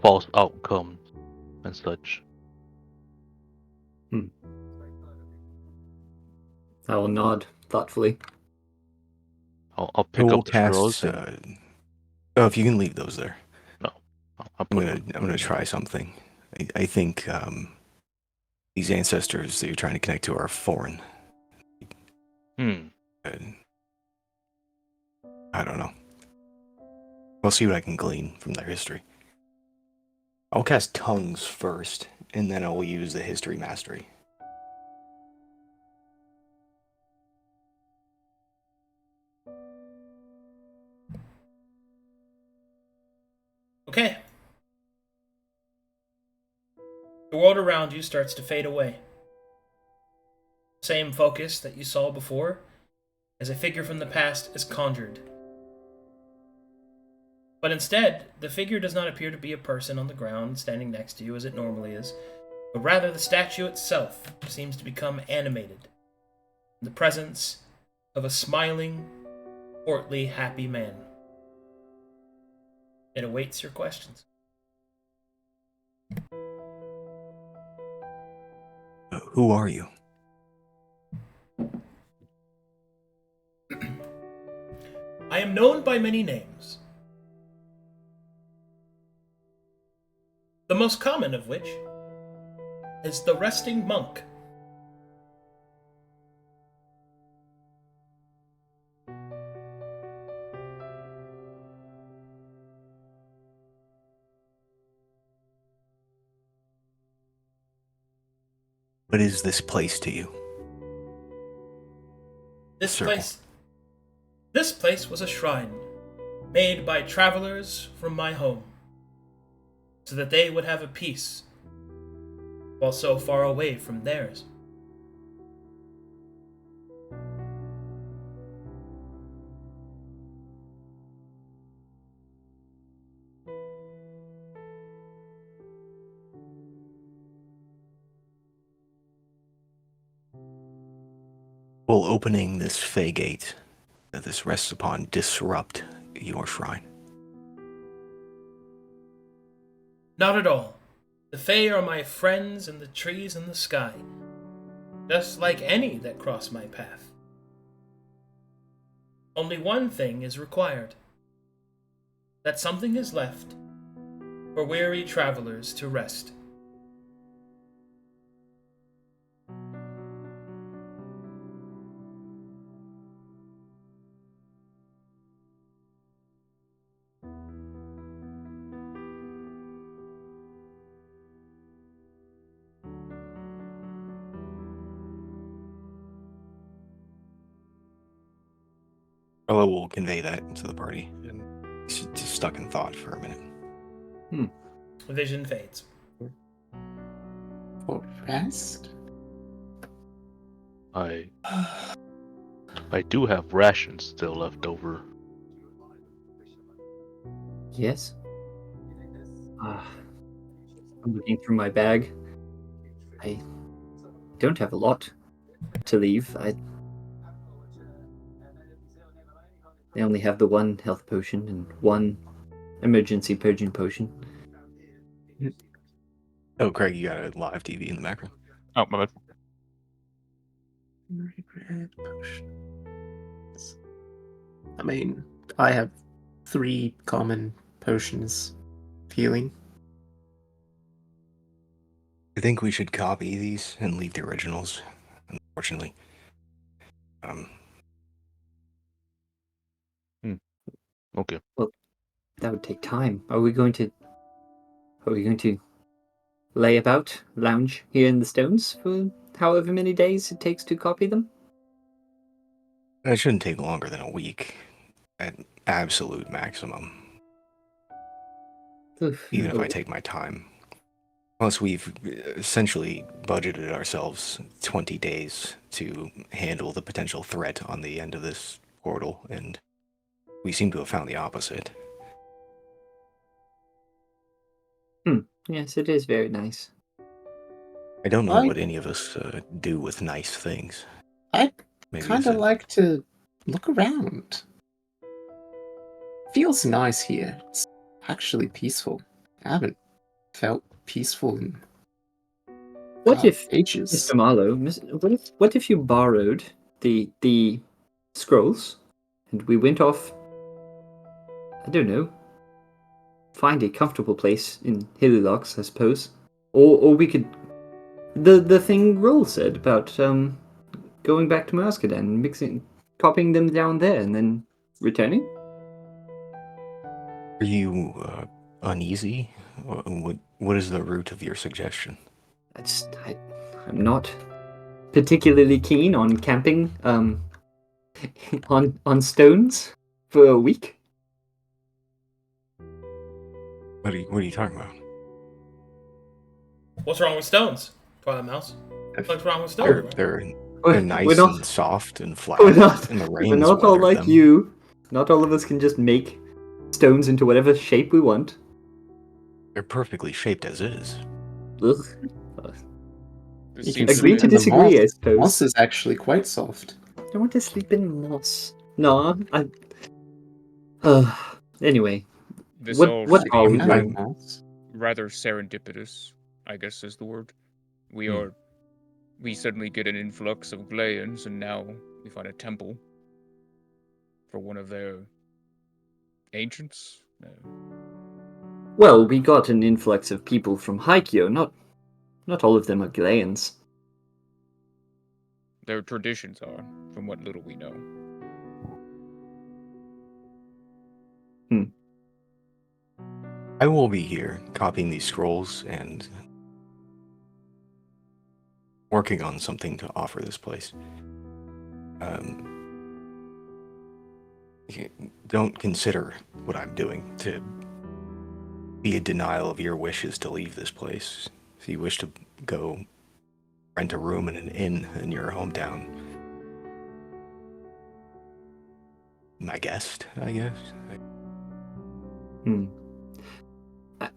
false outcomes and such. I will nod thoughtfully. I'll pick up the scrolls. Oh, if you can leave those there. No, I'm gonna try something. I think these ancestors that you're trying to connect to are foreign. I don't know. I'll see what I can glean from their history. I'll cast Tongues first, and then I'll use the History Mastery. Okay. The world around you starts to fade away. Same focus that you saw before, as a figure from the past is conjured. But instead, the figure does not appear to be a person on the ground standing next to you as it normally is, but rather the statue itself seems to become animated in the presence of a smiling, portly, happy man. It awaits your questions. Who are you? I am known by many names. The most common of which is the Resting Monk. What is this place to you? This place was a shrine made by travelers from my home, so that they would have a peace while so far away from theirs. Will opening this Fey gate that this rests upon disrupt your shrine? Not at all. The Fae are my friends in the trees and the sky, just like any that cross my path. Only one thing is required: that something is left for weary travelers to rest. Marlowe will convey that to the party. And he's just stuck in thought for a minute. The vision fades. For rest? I do have rations still left over. Yes. I'm looking through my bag. I don't have a lot to leave. I only have the one health potion and one emergency purging potion. Oh, Kraig, you got a live TV in the background. Oh, my bad. I mean, I have 3 common potions of healing. I think we should copy these and leave the originals, unfortunately. Okay. Well, that would take time. Are we going to lay about, lounge here in the stones for however many days it takes to copy them? It shouldn't take longer than a week, at absolute maximum. Oof. Even if I take my time. Plus, we've essentially budgeted ourselves 20 days to handle the potential threat on the end of this portal, and we seem to have found the opposite. Yes, it is very nice. I don't know what any of us do with nice things. I'd Maybe kind of like to look around. Feels nice here. It's actually peaceful. I haven't felt peaceful in What if, ages. Mr. Marlowe, what if you borrowed the scrolls and we went off, I don't know, find a comfortable place in Hillylox, I suppose. Or we could... The thing Gruul said about going back to Arcadum, copying them down there and then returning? Are you uneasy? What is the root of your suggestion? I'm not particularly keen on camping on stones for a week. What are you talking about? What's wrong with stones, Twilight Mouse? What's wrong with stones? They're We're nice not- and soft and flat, We're not, and the we're rain not all like you. Not all of us can just make stones into whatever shape we want. They're perfectly shaped as is. Ugh. This You can seems Agree sleep to in the disagree, I moss. suppose. Moss is actually quite soft. I don't want to sleep in moss. No, anyway, This what all what seems are we I like doing? moss. rather serendipitous, I guess is the word. We suddenly get an influx of Glayans, and now we find a temple for one of their ancients. Well, we got an influx of people from Haikyo. Not all of them are Glayans. Their traditions are, from what little we know. I will be here copying these scrolls and working on something to offer this place. Don't consider what I'm doing to be a denial of your wishes to leave this place. If you wish to go rent a room in an inn in your hometown, my guest, I guess.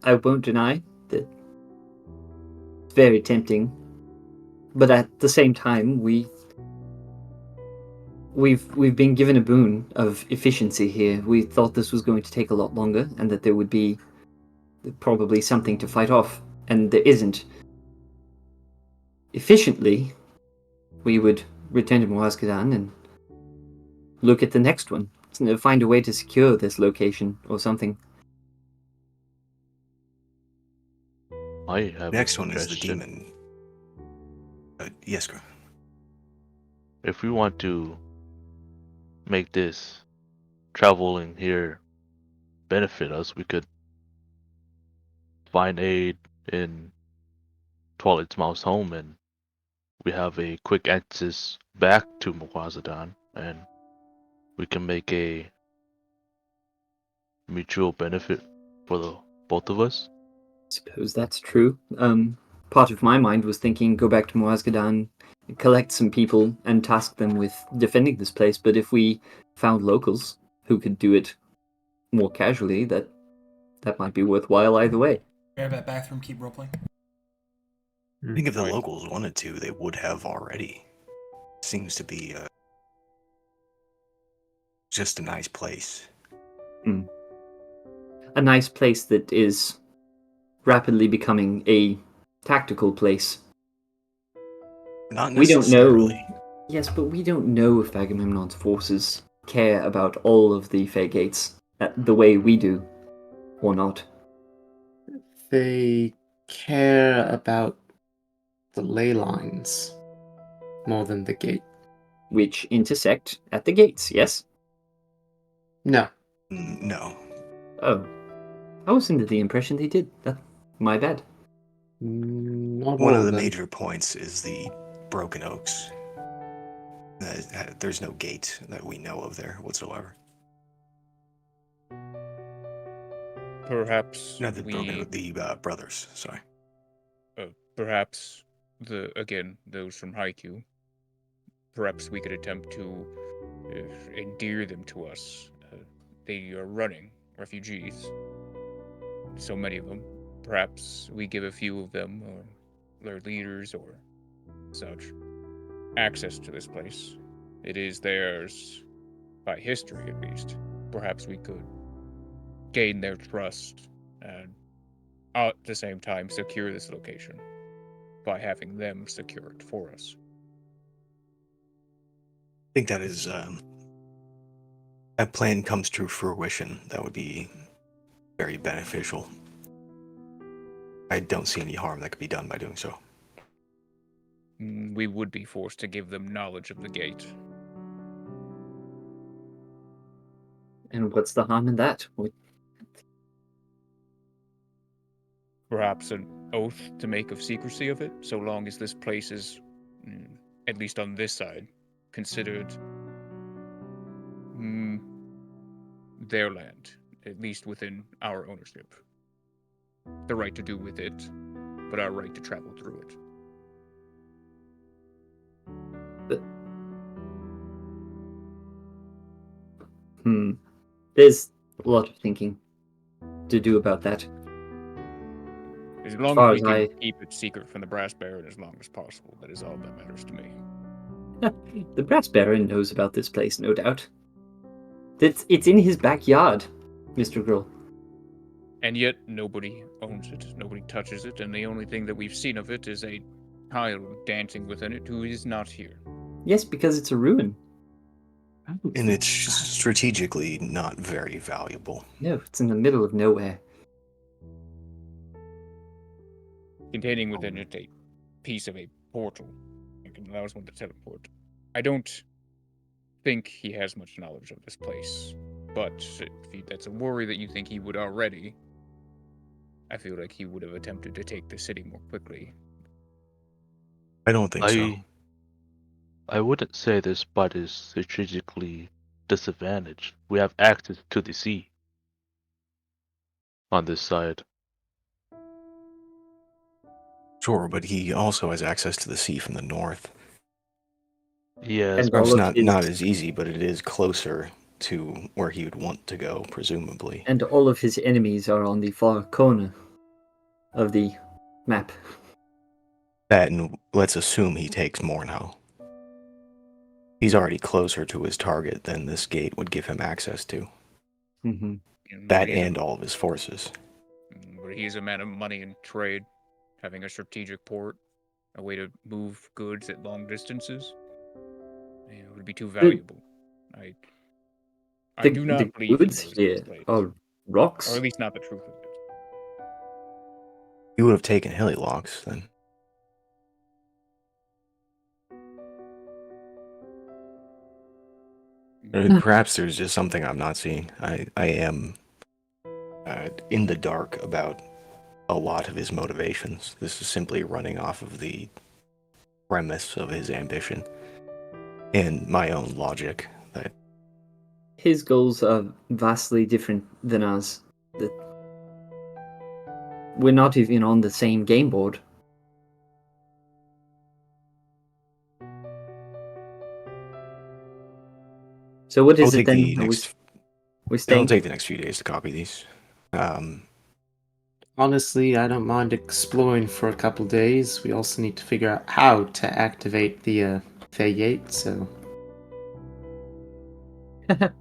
I won't deny that it's very tempting, but at the same time, we've been given a boon of efficiency here. We thought this was going to take a lot longer, and that there would be probably something to fight off, and there isn't. Efficiently, we would return to Moazkadan and look at the next one. Find a way to secure this location or something. I have Next a one is the suggestion. demon. Yes, Gruul. If we want to make this traveling here benefit us, we could find aid in Twilight's Mouse home, and we have a quick access back to Moazkadan, and we can make a mutual benefit for the both of us. Suppose that's true. Part of my mind was thinking go back to Moazkadan, collect some people, and task them with defending this place. But if we found locals who could do it more casually, that might be worthwhile either way. Grab that bathroom, keep roleplaying. I think if the Right. locals wanted to, they would have already. Seems to be just a nice place. A nice place that is rapidly becoming a tactical place. Not We don't know. necessarily. Yes, but we don't know if Agamemnon's forces care about all of the Fey Gates the way we do, or not. They care about the ley lines more than the gate. Which intersect at the gates, yes? No. No. Oh. I was under the impression they did. My bad. Not One all of the them. major points is the Broken Oaks. There's no gate that we know of there whatsoever. Perhaps Not the brothers. Sorry. Perhaps those from Haikyuu. Perhaps we could attempt to endear them to us. They are running refugees. So many of them. Perhaps we give a few of them, or their leaders, or such, access to this place. It is theirs by history, at least. Perhaps we could gain their trust and at the same time secure this location by having them secure it for us. I think that is that plan comes to fruition. That would be very beneficial. I don't see any harm that could be done by doing so. We would be forced to give them knowledge of the gate. And what's the harm in that? Perhaps an oath to make of secrecy of it, so long as this place is, at least on this side, considered their land, at least within our ownership. The right to do with it, but our right to travel through it. There's a lot of thinking to do about that. As long as we can keep it secret from the Brass Baron as long as possible, that is all that matters to me. The Brass Baron knows about this place, no doubt. It's in his backyard, Mr. Gruul. And yet, nobody owns it, nobody touches it, and the only thing that we've seen of it is a child dancing within it who is not here. Yes, because it's a ruin. And it's strategically not very valuable. No, it's in the middle of nowhere. Containing within it a piece of a portal. It allows one to teleport. I don't think he has much knowledge of this place. But if that's a worry that you think he would already, I feel like he would have attempted to take the city more quickly. I don't think so. I wouldn't say this spot is strategically disadvantaged. We have access to the sea on this side. Sure, but he also has access to the sea from the north. Yes, Perhaps not as easy, but it is closer to where he would want to go, presumably. And all of his enemies are on the far corner of the map. That, and let's assume he takes Mornhow. He's already closer to his target than this gate would give him access to. Mm-hmm. That and all of his forces. But he's a man of money and trade, having a strategic port, a way to move goods at long distances. It would be too valuable. I do not believe goods here are rocks. Or at least not the truth of it. He would have taken Hillylocks then. Perhaps there's just something I'm not seeing. I am in the dark about a lot of his motivations. This is simply running off of the premise of his ambition and my own logic. That his goals are vastly different than ours. We're not even on the same game board. So what is it then? We're staying? It'll take the next few days to copy these. Honestly, I don't mind exploring for a couple days. We also need to figure out how to activate the Fey Gate, so...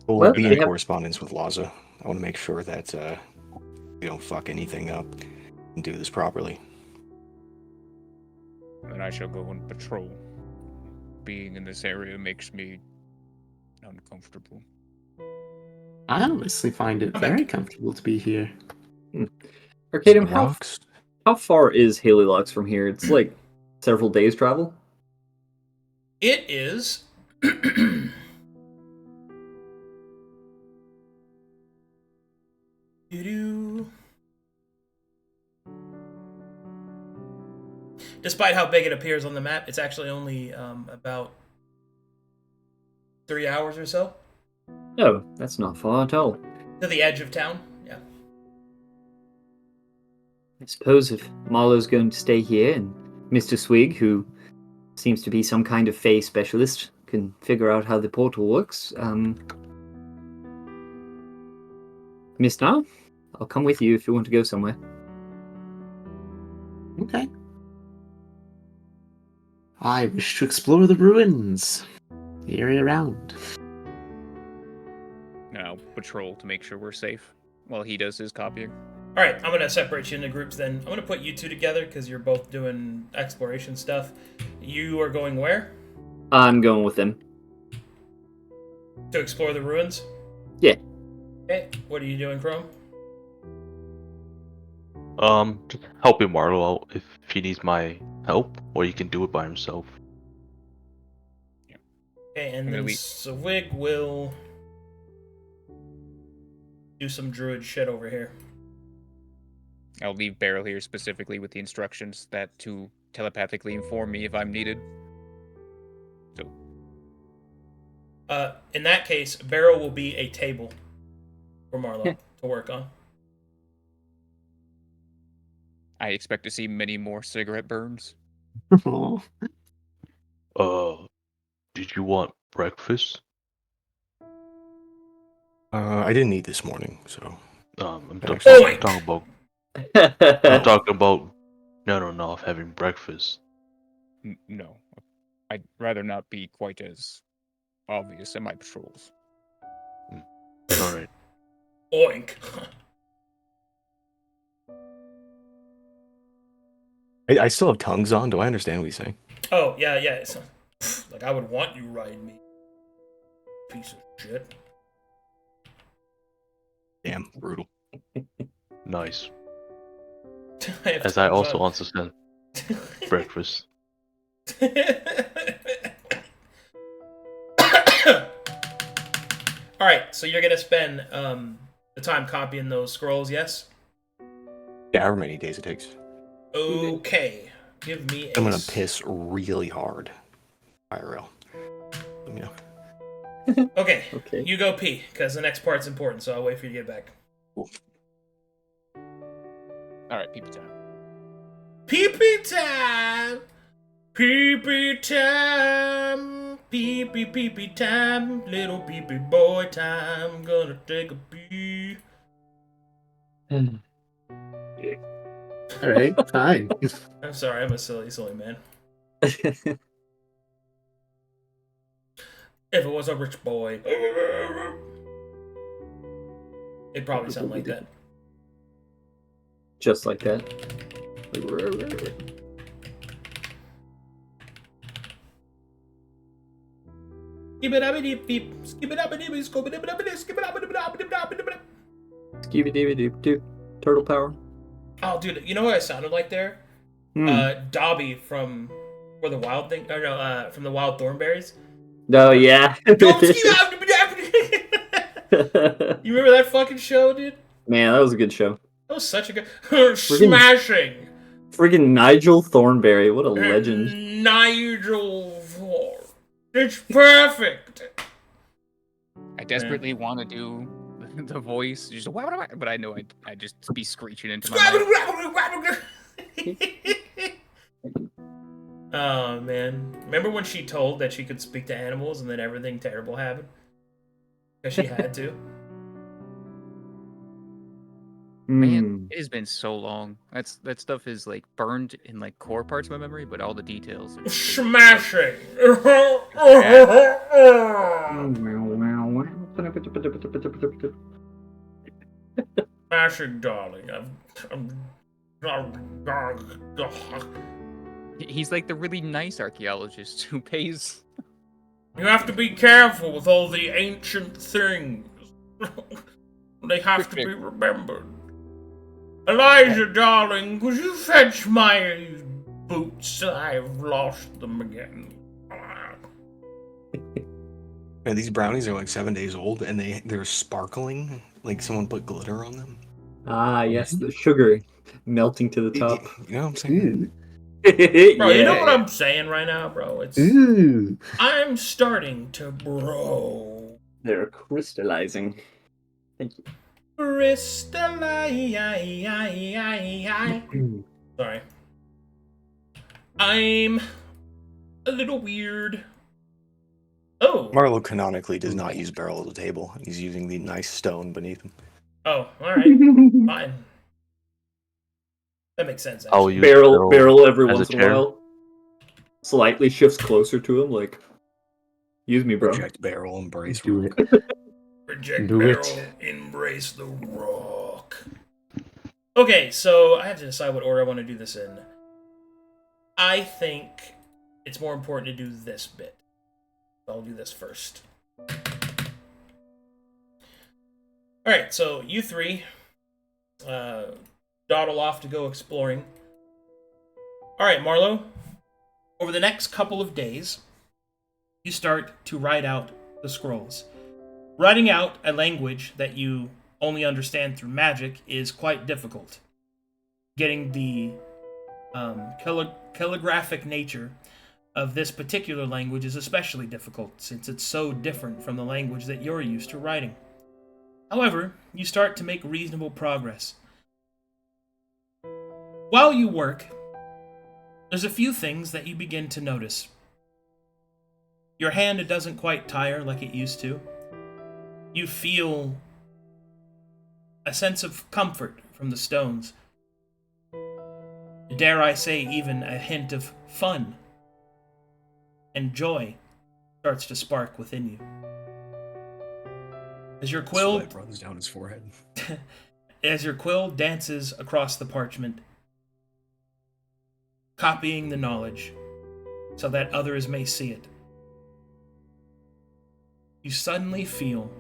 We'll be in correspondence with Laza. I want to make sure that we don't fuck anything up and do this properly. Then I shall go and patrol. Being in this area makes me uncomfortable. I honestly find it very comfortable to be here. Arcadum, how far is Hillylocks from here? It's like several days travel? It is... despite how big it appears on the map, it's actually only about 3 hours or so Oh, that's not far at all. to the edge of town. Yeah. I suppose if Marlowe's going to stay here and Mr. Sewigg, who seems to be some kind of Fey specialist, can figure out how the portal works, Miss Knarh, I'll come with you if you want to go somewhere. Okay. I wish to explore the ruins. The area around. And I'll patrol to make sure we're safe while he does his copying. All right, I'm gonna separate you into groups. Then I'm gonna put you two together because you're both doing exploration stuff. You are going where? I'm going with them. To explore the ruins. Yeah. Okay. What are you doing, Chrome? Just helping Marlowe out if he needs my help, or he can do it by himself. Okay, and then Sewigg will do some druid shit over here. I'll leave Beryl here specifically with the instructions that to telepathically inform me if I'm needed. So. In that case, Beryl will be a table for Marlowe to work on. I expect to see many more cigarette burns. Did you want breakfast? I didn't eat this morning, so. I'm Actually- talking about not having breakfast. No. I'd rather not be quite as obvious in my patrols. Alright. Oink. I still have tongues on. Do I understand what he's saying? Oh, yeah. It's, like, I would want you riding me. Piece of shit. Damn, brutal. Nice. have As I tongues also on. understand breakfast. Alright, so you're gonna spend the time copying those scrolls, yes? Yeah, however many days it takes. Okay. Give me a... I'm gonna piss really hard. IRL. Let me know. Okay, Okay. you go pee, because the next part's important, so I'll wait for you to get back. Cool. Alright, pee time. Pee-pee time! Pee-pee time! Pee-pee time! Little pee-pee boy time! Gonna take a pee. Alright, fine. I'm sorry, I'm a silly man. If it was a rich boy, it'd probably sound like that. Just like that. Skibidi-doo-doo. Turtle power. Oh, dude, you know what I sounded like there? Dobby from For the Wild Thing. Or no, from the Wild Thornberries. Oh, yeah. You remember that fucking show, dude? Man, that was a good show. That was such a good... Smashing! Friggin' Nigel Thornberry, what a legend. Nigel Thorn. It's perfect! I desperately want to do the voice, just but I know I'd just be screeching into my mic. Oh, man. Remember when she told that she could speak to animals and then everything terrible happened? Because she had to? Man, it has been so long. That stuff is like burned in like core parts of my memory, but all the details are Smashing! Smashing, darling. He's like the really nice archaeologist who pays. You have to be careful with all the ancient things. They have to be remembered. Elijah, darling, could you fetch my boots? I've lost them again. And these brownies are like 7 days old, and they're sparkling, like someone put glitter on them. Ah, yes, the sugar melting to the top. You know what I'm saying? Bro, you know what I'm saying right now, bro? It's Ooh. I'm starting to bro. They're crystallizing. Thank you. Crystallize. Sorry. I'm a little weird. Oh. Marlowe canonically does not use barrel of the table. He's using the nice stone beneath him. Oh, alright. Fine. That makes sense, I'll actually. use Barrel every as a once in a chair. while. Slightly shifts closer to him, like, use me, bro. Project barrel, embrace Do rock. it. Reject Do barrel, it. embrace the rock. Okay, so I have to decide what order I want to do this in. I think it's more important to do this bit. I'll do this first. Alright, so you three dawdle off to go exploring. Alright, Marlowe. Over the next couple of days, you start to write out the scrolls. Writing out a language that you only understand through magic is quite difficult. Getting the calligraphic nature of this particular language is especially difficult, since it's so different from the language that you're used to writing. However, you start to make reasonable progress. While you work, there's a few things that you begin to notice. Your hand, it doesn't quite tire like it used to. You feel a sense of comfort from the stones. Dare I say, even a hint of fun and joy starts to spark within you. As your quill Sweat runs down his forehead. as your quill dances across the parchment, copying the knowledge so that others may see it, you suddenly feel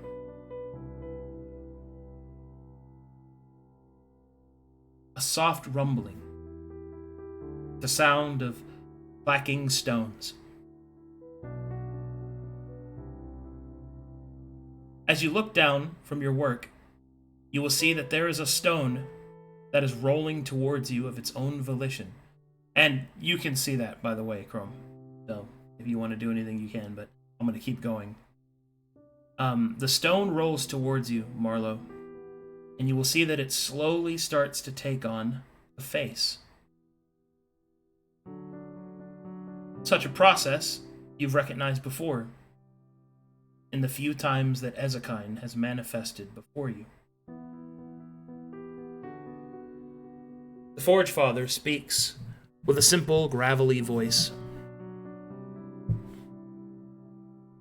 a soft rumbling, the sound of clacking stones. As you look down from your work, you will see that there is a stone that is rolling towards you of its own volition. And you can see that, by the way, Chrome. So, if you want to do anything, you can, but I'm going to keep going. The stone rolls towards you, Marlowe, and you will see that it slowly starts to take on a face. Such a process you've recognized before in the few times that Ezekine has manifested before you. The Forge Father speaks with a simple, gravelly voice.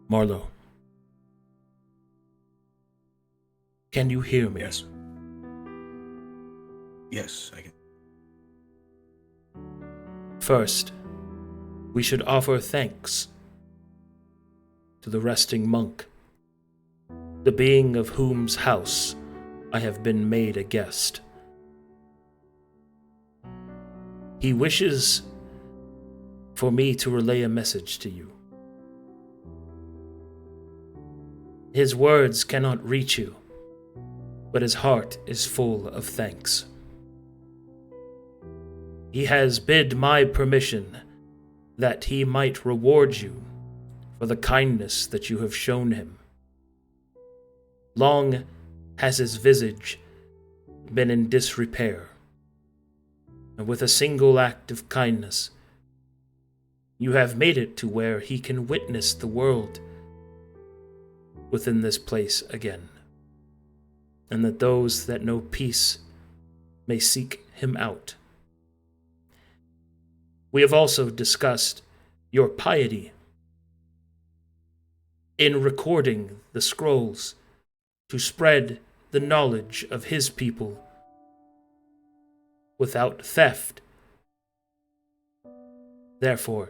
Marlowe, can you hear me? Yes. Yes, I can. First, we should offer thanks to the resting monk, the being of whom's house I have been made a guest. He wishes for me to relay a message to you. His words cannot reach you, but his heart is full of thanks. He has bid my permission that he might reward you for the kindness that you have shown him. Long has his visage been in disrepair, and with a single act of kindness, you have made it to where he can witness the world within this place again, and that those that know peace may seek him out. We have also discussed your piety in recording the scrolls to spread the knowledge of his people without theft. Therefore,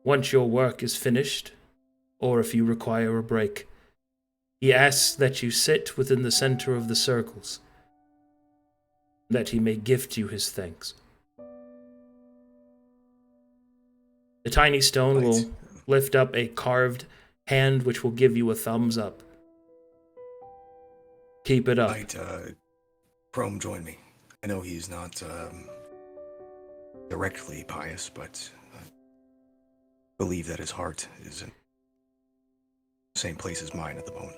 once your work is finished, or if you require a break, he asks that you sit within the center of the circles, that he may gift you his thanks. The tiny stone will lift up a carved hand which will give you a thumbs up. Keep it up. Might Chrome join me? I know he's not directly pious, but I believe that his heart is in the same place as mine at the moment.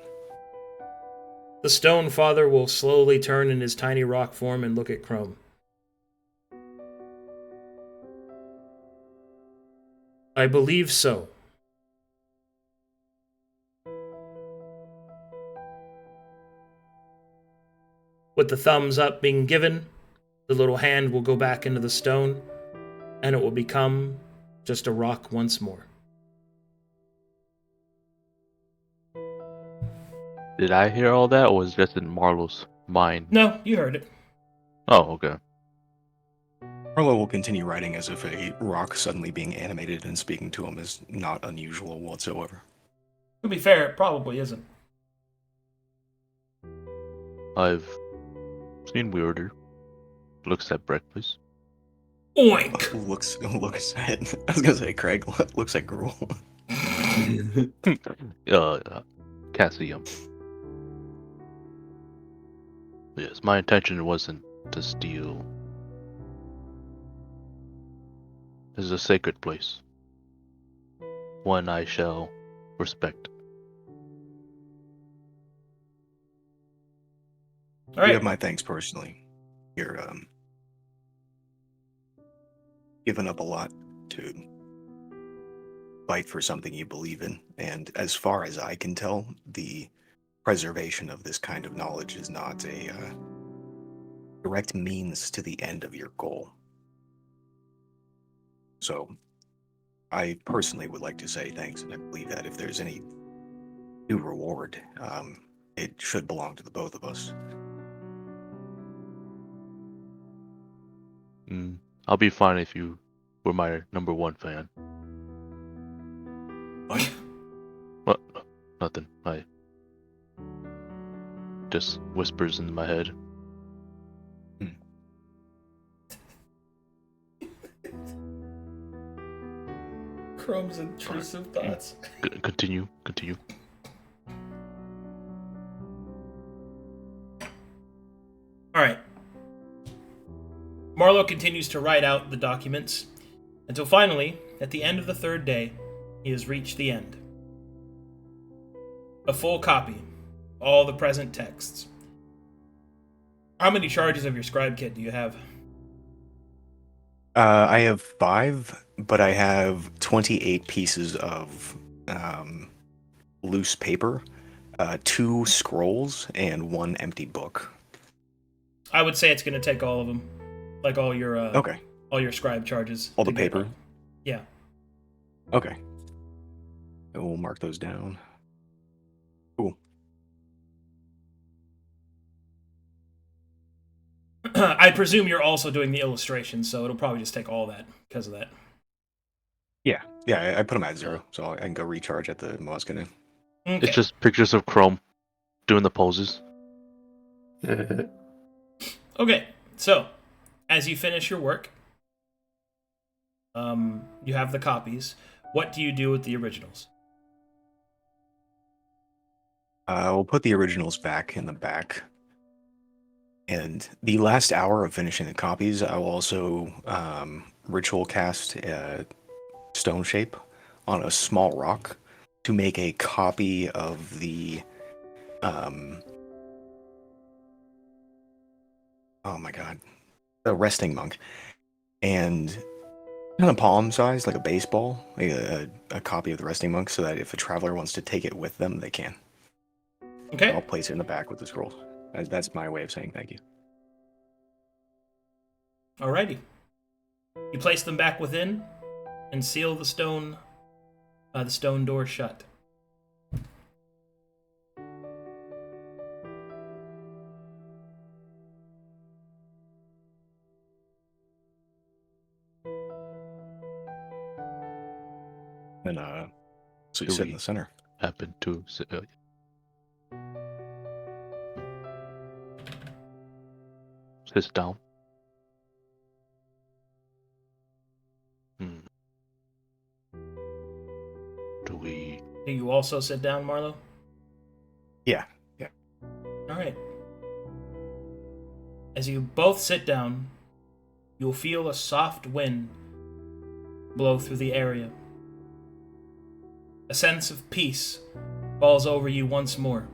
The Stone Father will slowly turn in his tiny rock form and look at Chrome. I believe so. With the thumbs up being given, the little hand will go back into the stone, and it will become just a rock once more. Did I hear all that, or was it just in Marlowe's mind? No, you heard it. Oh, okay. Marlowe will continue writing as if a rock suddenly being animated and speaking to him is not unusual whatsoever. To be fair, it probably isn't. I've seen weirder. Looks at breakfast. Oink! Looks at, I was gonna say Kraig, looks like Gruul. Can't see him. Yes, my intention wasn't to steal. This is a sacred place. One I shall respect. All right. You have my thanks personally. You're given up a lot to fight for something you believe in, and as far as I can tell, the preservation of this kind of knowledge is not a direct means to the end of your goal. So, I personally would like to say thanks, and I believe that if there's any due reward, it should belong to the both of us. I'll be fine if you were my number one fan. What? What? Nothing. I just whispers in my head. Chrome's intrusive thoughts. Continue. Alright. Marlowe continues to write out the documents until finally, at the end of the third day, he has reached the end. A full copy. All the present texts. How many charges of your scribe kit do you have? I have 5, but I have 28 pieces of loose paper, 2 scrolls, and 1 empty book. I would say it's going to take all of them. Like all your Okay. all your scribe charges. All the to get paper? them. Yeah. Okay. I will mark those down. Cool. I presume you're also doing the illustrations, so it'll probably just take all that because of that. Yeah, I put them at 0, so I can go recharge at the Moscone. Okay. It's just pictures of Chrome doing the poses. Okay, so as you finish your work, you have the copies. What do you do with the originals? We'll put the originals back in the back. And the last hour of finishing the copies, I will also ritual cast stone shape on a small rock to make a copy of the oh my god, the resting monk, and kind of palm size, like a baseball, like a copy of the resting monk, so that if a traveler wants to take it with them, they can. Okay. I'll place it in the back with the scrolls. That's my way of saying thank you. Alrighty. You place them back within and seal the stone door shut. And so you Do sit in we the center. happen to sit down. Do we? Do you also sit down, Marlowe? Yeah. Alright. As you both sit down, you'll feel a soft wind blow through the area. A sense of peace falls over you once more.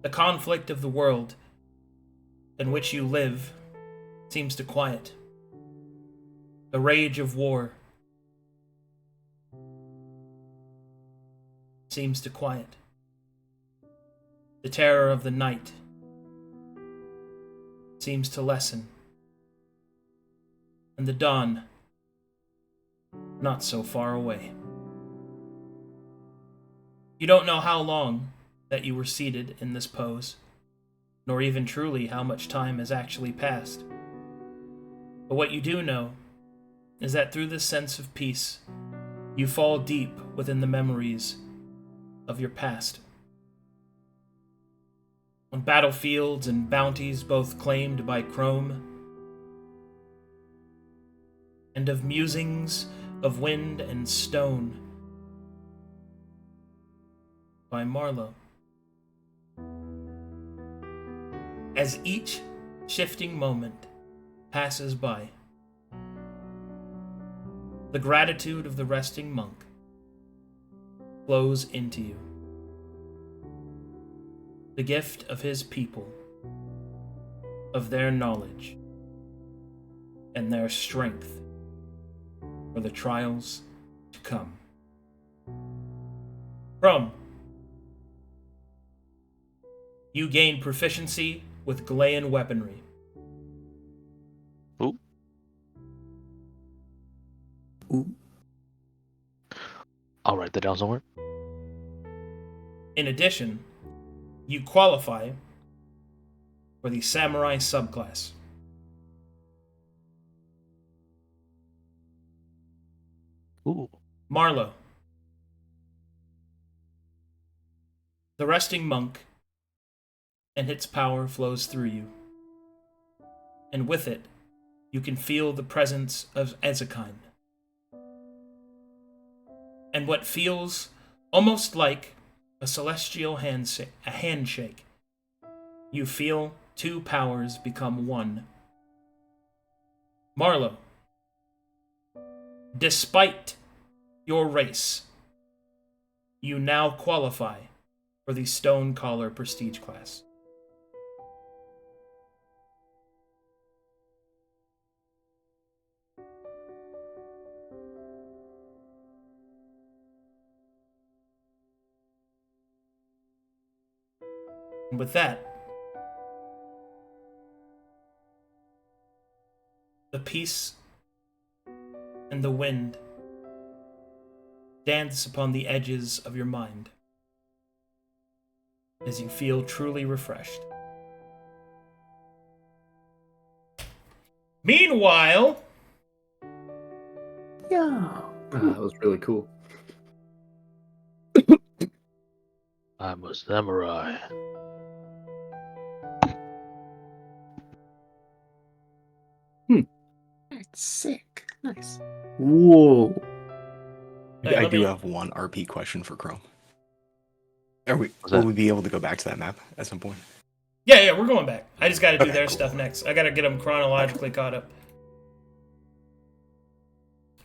The conflict of the world in which you live seems to quiet. The rage of war seems to quiet. The terror of the night seems to lessen. And the dawn, not so far away. You don't know how long that you were seated in this pose, nor even truly how much time has actually passed. But what you do know is that through this sense of peace, you fall deep within the memories of your past. On battlefields and bounties both claimed by Chrome, and of musings of wind and stone by Marlowe. As each shifting moment passes by, the gratitude of the resting monk flows into you. The gift of his people, of their knowledge, and their strength for the trials to come. From you gain proficiency with Galean weaponry. Ooh. Ooh. I'll write that down somewhere. In addition, you qualify for the Samurai subclass. Ooh. Marlowe. The resting monk and its power flows through you. And with it, you can feel the presence of Ezekine. And what feels almost like a celestial handshake. You feel two powers become one. Marlowe, despite your race, you now qualify for the Stonecaller prestige class. And with that, the peace and the wind dance upon the edges of your mind as you feel truly refreshed. Meanwhile, Yeah. That was really cool. I'm a samurai. That's sick. Nice. Whoa. Hey, I let do me- have one RP question for Chrome. Will that? we be able to go back to that map at some point? Yeah, we're going back. I just gotta do Okay, their cool. stuff next. I gotta get them chronologically caught up.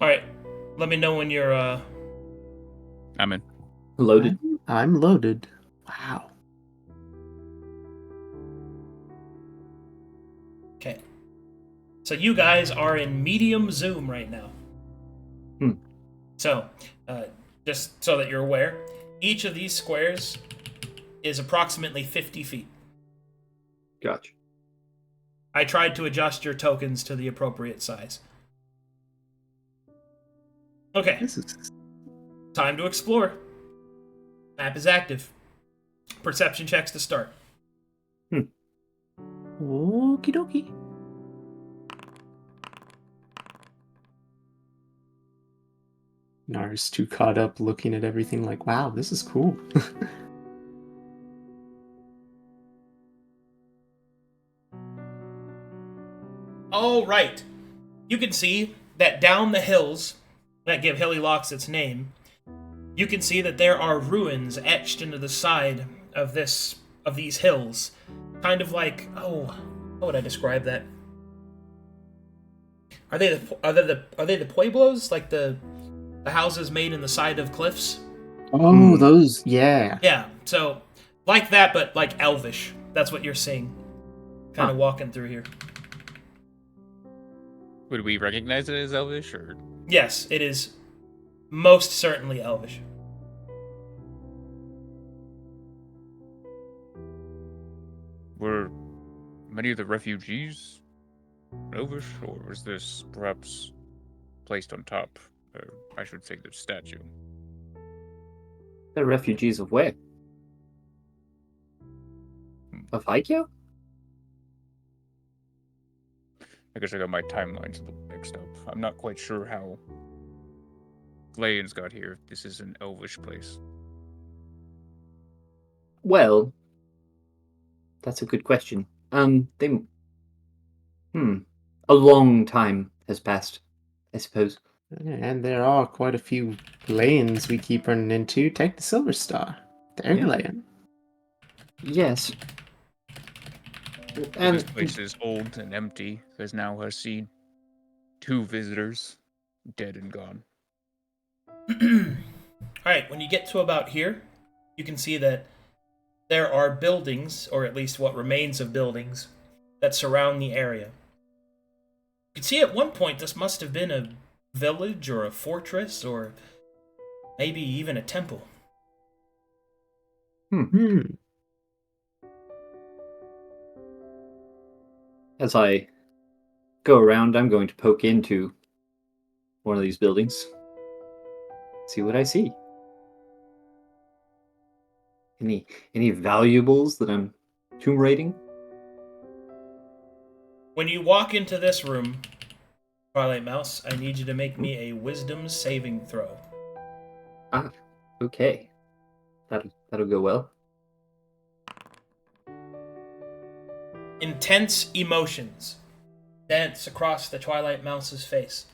Alright, let me know when you're, I'm in. Loaded. I'm loaded. Wow. Okay. So you guys are in medium zoom right now. So, just so that you're aware, each of these squares is approximately 50 feet. Gotcha. I tried to adjust your tokens to the appropriate size. Okay, This is time to explore. Map is active. Perception checks to start. okie dokie. Knarh's too caught up looking at everything like, wow, this is cool. All right. You can see that down the hills that give Hilly-Locks its name, you can see that there are ruins etched into the side of these hills. Kind of like, how would I describe that? Are they the pueblos, like the houses made in the side of cliffs? Oh, those, yeah. Yeah. So like that, but like elvish. That's what you're seeing. Kind of walking through here. Would we recognize it as Elvish, or? Yes, it is most certainly elvish. Were many of the refugees Elvish, or was this perhaps placed on top? Or I should say the statue. They're refugees of where? Of Haikyo? I guess I got my timelines a little mixed up. I'm not quite sure how Glayans got here. This is an Elvish place. Well, that's a good question. They... A long time has passed, I suppose. And there are quite a few lanes we keep running into. Take the Silver Star. They're Yeah. lane. Yes. This place is old and empty. There's now has seen 2 visitors, dead and gone. Alright, when you get to about here, you can see that there are buildings, or at least what remains of buildings, that surround the area. You can see at one point this must have been a village or a fortress or maybe even a temple. As I go around, I'm going to poke into one of these buildings. See what I see. Any valuables that I'm tomb raiding? When you walk into this room, Twilight Mouse, I need you to make me a wisdom saving throw. Ah, okay. That'll go well. Intense emotions dance across the Twilight Mouse's face.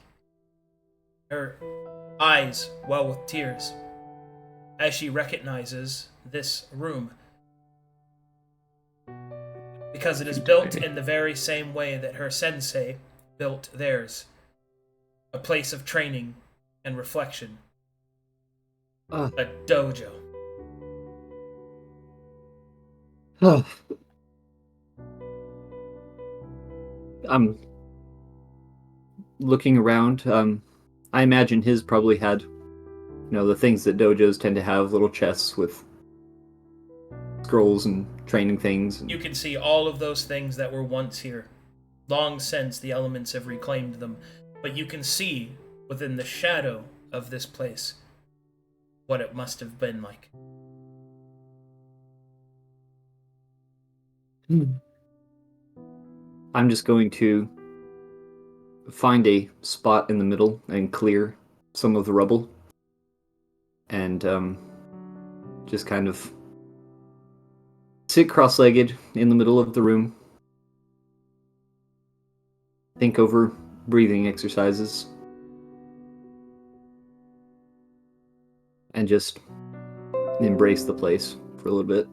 Her eyes well with tears as she recognizes this room, because it is built in the very same way that her sensei built theirs. A place of training and reflection. A dojo. I'm looking around. I imagine his probably had, the things that dojos tend to have, little chests with scrolls and training things. You can see all of those things that were once here. Long since the elements have reclaimed them. But you can see within the shadow of this place what it must have been like. I'm just going to find a spot in the middle and clear some of the rubble. And just kind of sit cross-legged in the middle of the room. Think over breathing exercises. And just embrace the place for a little bit.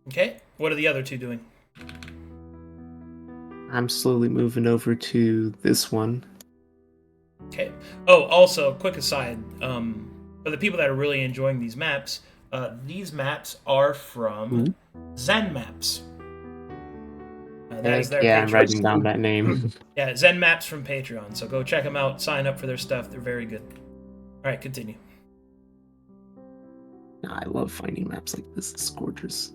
Okay, what are the other two doing? I'm slowly moving over to this one. Okay. Oh, also, quick aside, for the people that are really enjoying these maps are from Zen Maps. That is their Yeah, Patreon. I'm writing down that name. Yeah, Zen Maps from Patreon. So go check them out, sign up for their stuff. They're very good. All right, continue. I love finding maps like this. It's gorgeous.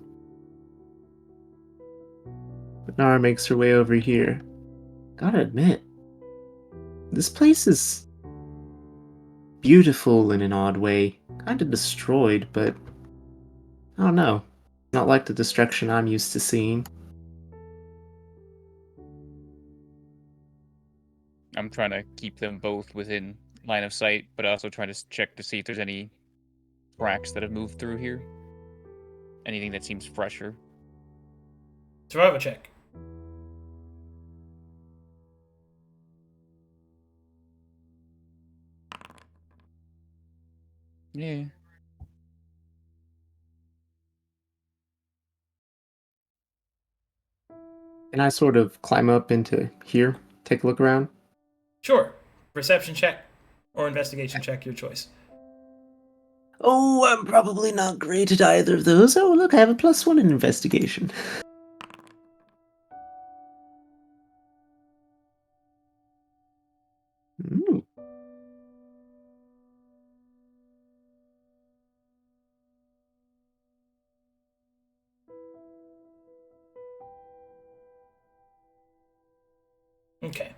But Nara makes her way over here. Gotta admit, this place is beautiful in an odd way. Kinda destroyed, but I don't know. Not like the destruction I'm used to seeing. I'm trying to keep them both within line of sight, but also trying to check to see if there's any cracks that have moved through here. Anything that seems fresher. Survival check. Yeah. Can I sort of climb up into here, take a look around? Sure. Perception check or investigation check, your choice. Oh, I'm probably not great at either of those. Oh, look, I have a +1 in investigation. Ooh. Okay.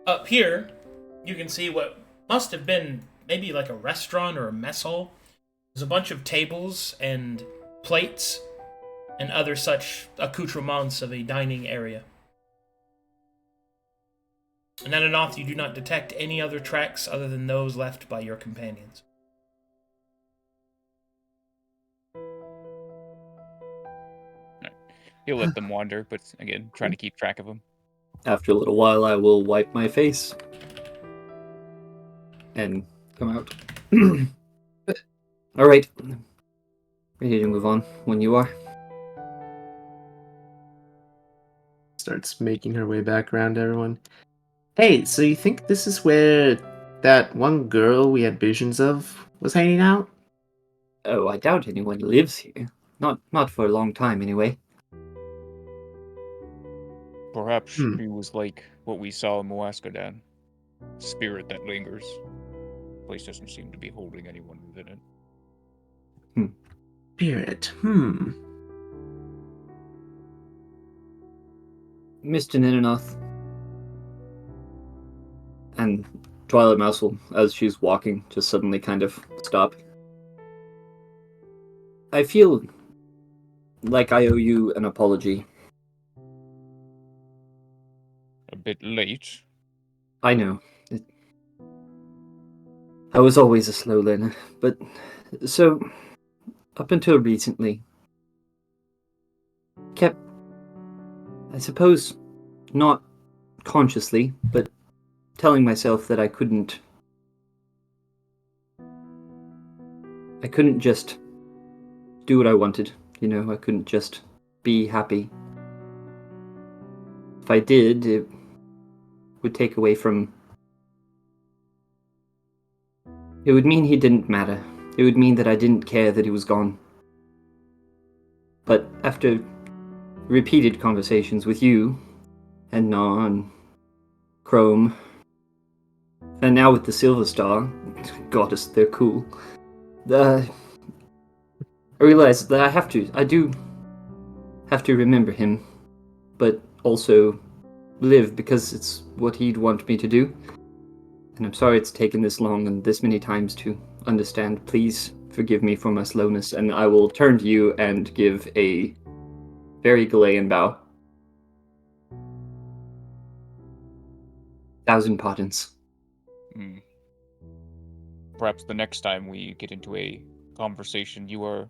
Up here, you can see what must have been maybe like a restaurant or a mess hall. There's a bunch of tables and plates and other such accoutrements of a dining area. And Ananoth, you do not detect any other tracks other than those left by your companions. He'll let them wander, but again, trying to keep track of them. After a little while, I will wipe my face and come out. All right. Ready to move on when you are. Starts making her way back around to everyone. Hey, so you think this is where that one girl we had visions of was hanging out? Oh, I doubt anyone lives here. Not for a long time, anyway. Perhaps she was like what we saw in Moaskadan. Spirit that lingers. The place doesn't seem to be holding anyone within it. Spirit, Mr. Ninanoth. And Twilight Mouse will, as she's walking, just suddenly kind of stop. I feel like I owe you an apology. A bit late. I know. I was always a slow learner, but so, up until recently, kept, I suppose, not consciously, but telling myself that I couldn't just do what I wanted, I couldn't just be happy. If I did, it would take away from... It would mean he didn't matter. It would mean that I didn't care that he was gone. But after repeated conversations with you, and Knarh, and Chrome, and now with the Silver Star, goddess, they're cool, I realize that I do have to remember him, but also live because it's what he'd want me to do. And I'm sorry it's taken this long and this many times to understand. Please forgive me for my slowness, and I will turn to you and give a very Galayan bow. 1,000 pardons. Perhaps the next time we get into a conversation you are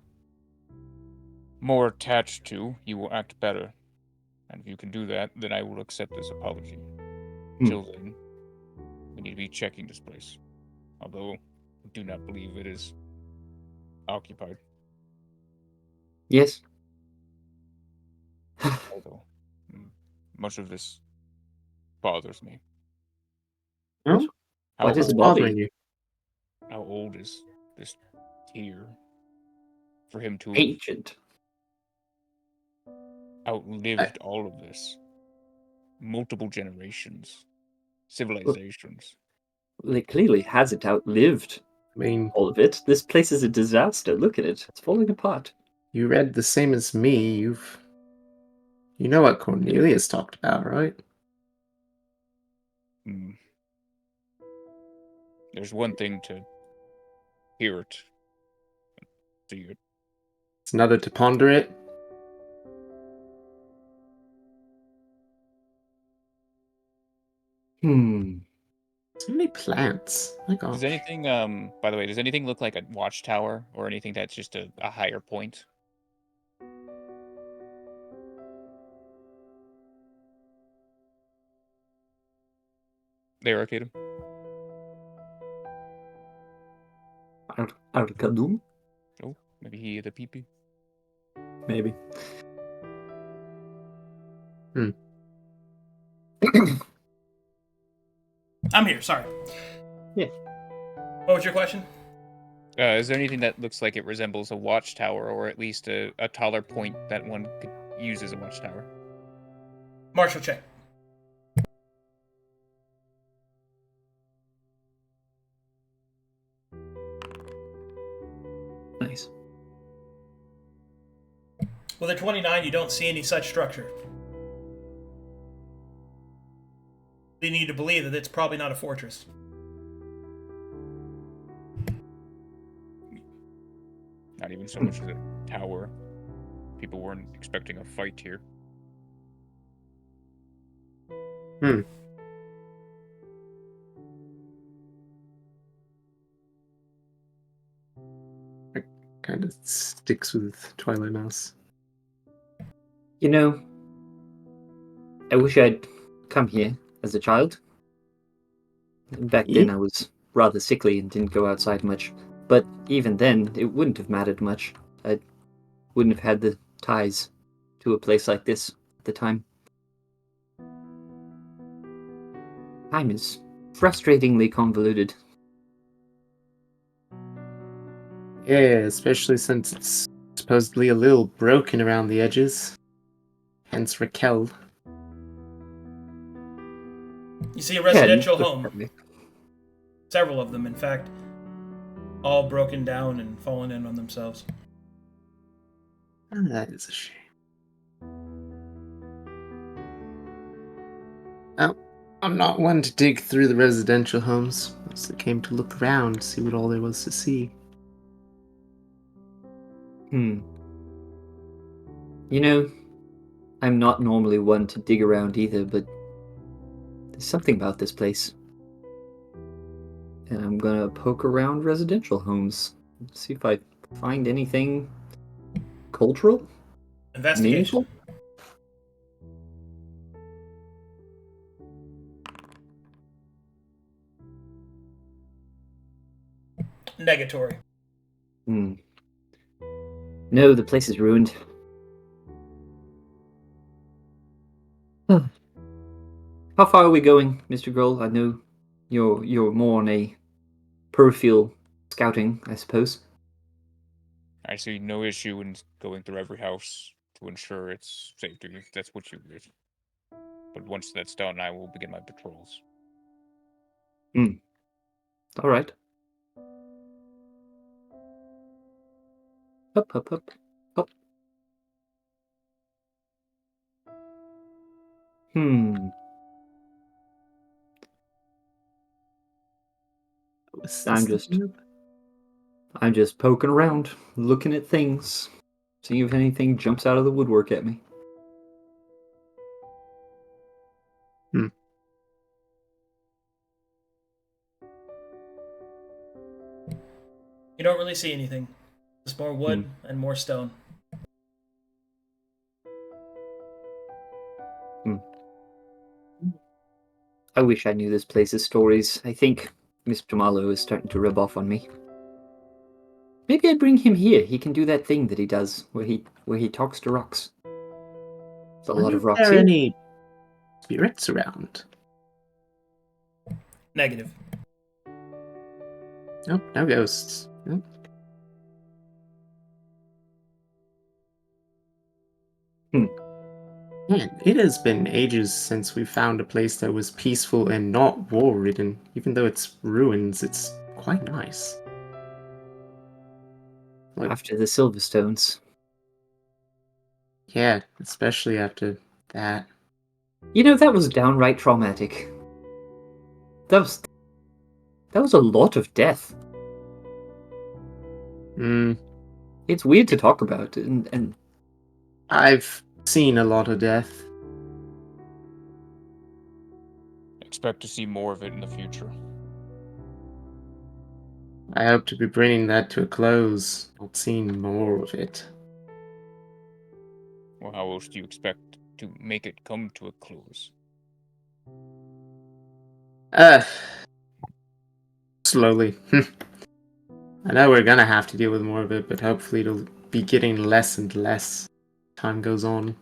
more attached to, you will act better. And if you can do that, then I will accept this apology. Till then, we need to be checking this place. Although, I do not believe it is occupied. Yes. Although, much of this bothers me. Oh? How What is old- bothering you? How old is this tier for him to have Ancient. outlived all of this? Multiple generations, civilizations. Well, it clearly hasn't outlived I mean, all of it. This place is a disaster. Look at it. It's falling apart. you read the same as me. You know what Cornelius talked about, right? There's one thing to hear it, see it. It's another to ponder it. So many plants. My gosh. Does anything, by the way, does anything look like a watchtower or anything that's just a higher point? There, Arcadum? Arcadum? Oh, maybe he the peepee. Maybe. I'm here, sorry. Yeah. What was your question? Is there anything that looks like it resembles a watchtower, or at least a taller point that one could use as a watchtower? Marshall check. Nice. With a 29, you don't see any such structure. You need to believe that it's probably not a fortress. Not even so much as a tower. People weren't expecting a fight here. Kind of sticks with Twilight Mouse. You know, I wish I'd come here as a child. Back then I was rather sickly and didn't go outside much. But even then, it wouldn't have mattered much. I wouldn't have had the ties to a place like this at the time. Time is frustratingly convoluted. Yeah, especially since it's supposedly a little broken around the edges. Hence Raquel. You see a residential Yeah, home. Several of them, in fact. All broken down and fallen in on themselves. Oh, that is a shame. Well, I'm not one to dig through the residential homes. I just came to look around, see what all there was to see. You know, I'm not normally one to dig around either, but there's something about this place. And I'm gonna poke around residential homes, see if I find anything cultural, Investigation. meaningful. Negatory. No, the place is ruined. How far are we going, Mr. Gruul? I know you're more on a peripheral scouting, I suppose. I see no issue in going through every house to ensure its safety, if that's what you wish. But once that's done, I will begin my patrols. All right. Up, up, up, up. I'm just poking around, looking at things, seeing if anything jumps out of the woodwork at me. You don't really see anything. Just more wood and more stone. I wish I knew this place's stories. I think Mr. Marlowe is starting to rub off on me. Maybe I'd bring him here. He can do that thing that he does, where he talks to rocks. There's a lot of rocks Are there here. any spirits around? Negative. Nope, no ghosts. Nope. Man, it has been ages since we found a place that was peaceful and not war-ridden. Even though it's ruins, it's quite nice. Like, After the Silverstones. yeah, especially after that. You know, that was downright traumatic. That was a lot of death. It's weird to talk about, and I've seen a lot of death. Expect to see more of it in the future. I hope to be bringing that to a close, not seeing more of it. Well, how else do you expect to make it come to a close? Slowly. I know we're gonna have to deal with more of it, but hopefully it'll be getting less and less time goes on.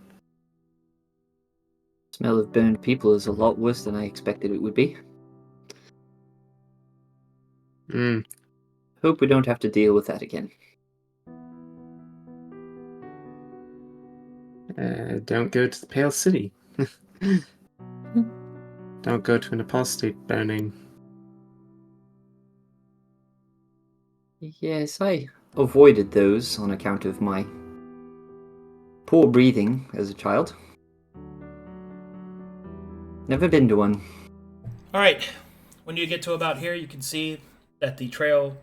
Smell of burned people is a lot worse than I expected it would be. Hope we don't have to deal with that again. Don't go to the Pale City. Don't go to an apostate burning. Yes, I avoided those on account of my poor breathing as a child. Never been to one. Alright, when you get to about here, you can see that the trail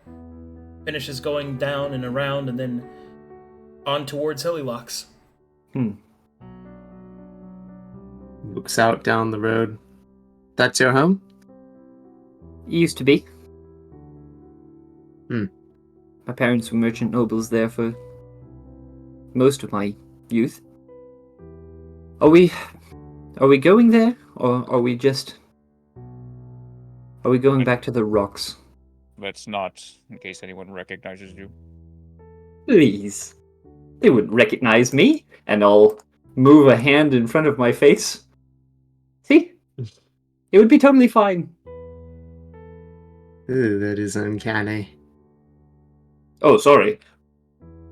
finishes going down and around and then on towards Hillylocks. Looks out down the road. That's your home? It used to be. Hmm. My parents were merchant nobles there for most of my youth. Are we going there, or are we going back to the rocks? Let's not, in case anyone recognizes you. Please. They wouldn't recognize me, and I'll move a hand in front of my face. See? It would be totally fine. Ooh, that is uncanny. Oh, sorry.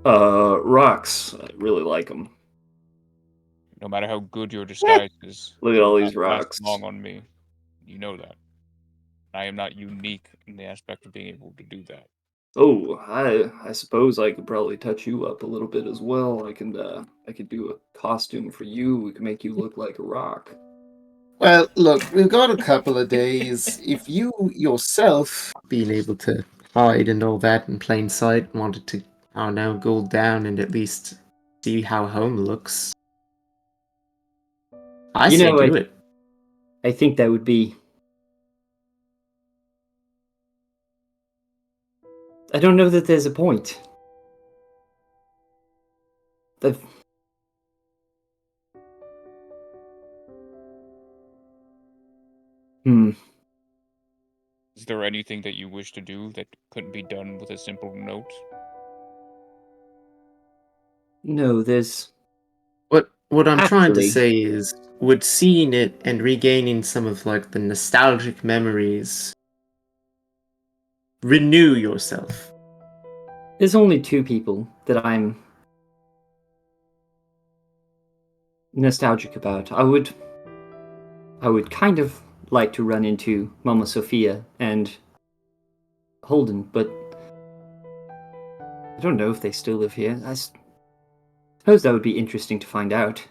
Rocks. I really like them. No matter how good your disguise is, Look at all it these will not last rocks. long on me. You know that. I am not unique in the aspect of being able to do that. Oh, I suppose I could probably touch you up a little bit as well. I could do a costume for you. We could make you look like a rock. Well, look, we've got a couple of days. If you yourself, being able to hide and all that in plain sight, wanted to, I don't know, go down and at least see how home looks, I say do it. I think that would be... I don't know that there's a point. Is there anything that you wish to do that couldn't be done with a simple note? No, there's... What I'm trying to Actually- say is, would seeing it and regaining some of like the nostalgic memories renew yourself? There's only two people that I'm nostalgic about. I would kind of like to run into Mama Sophia and Holden, but I don't know if they still live here. I suppose that would be interesting to find out.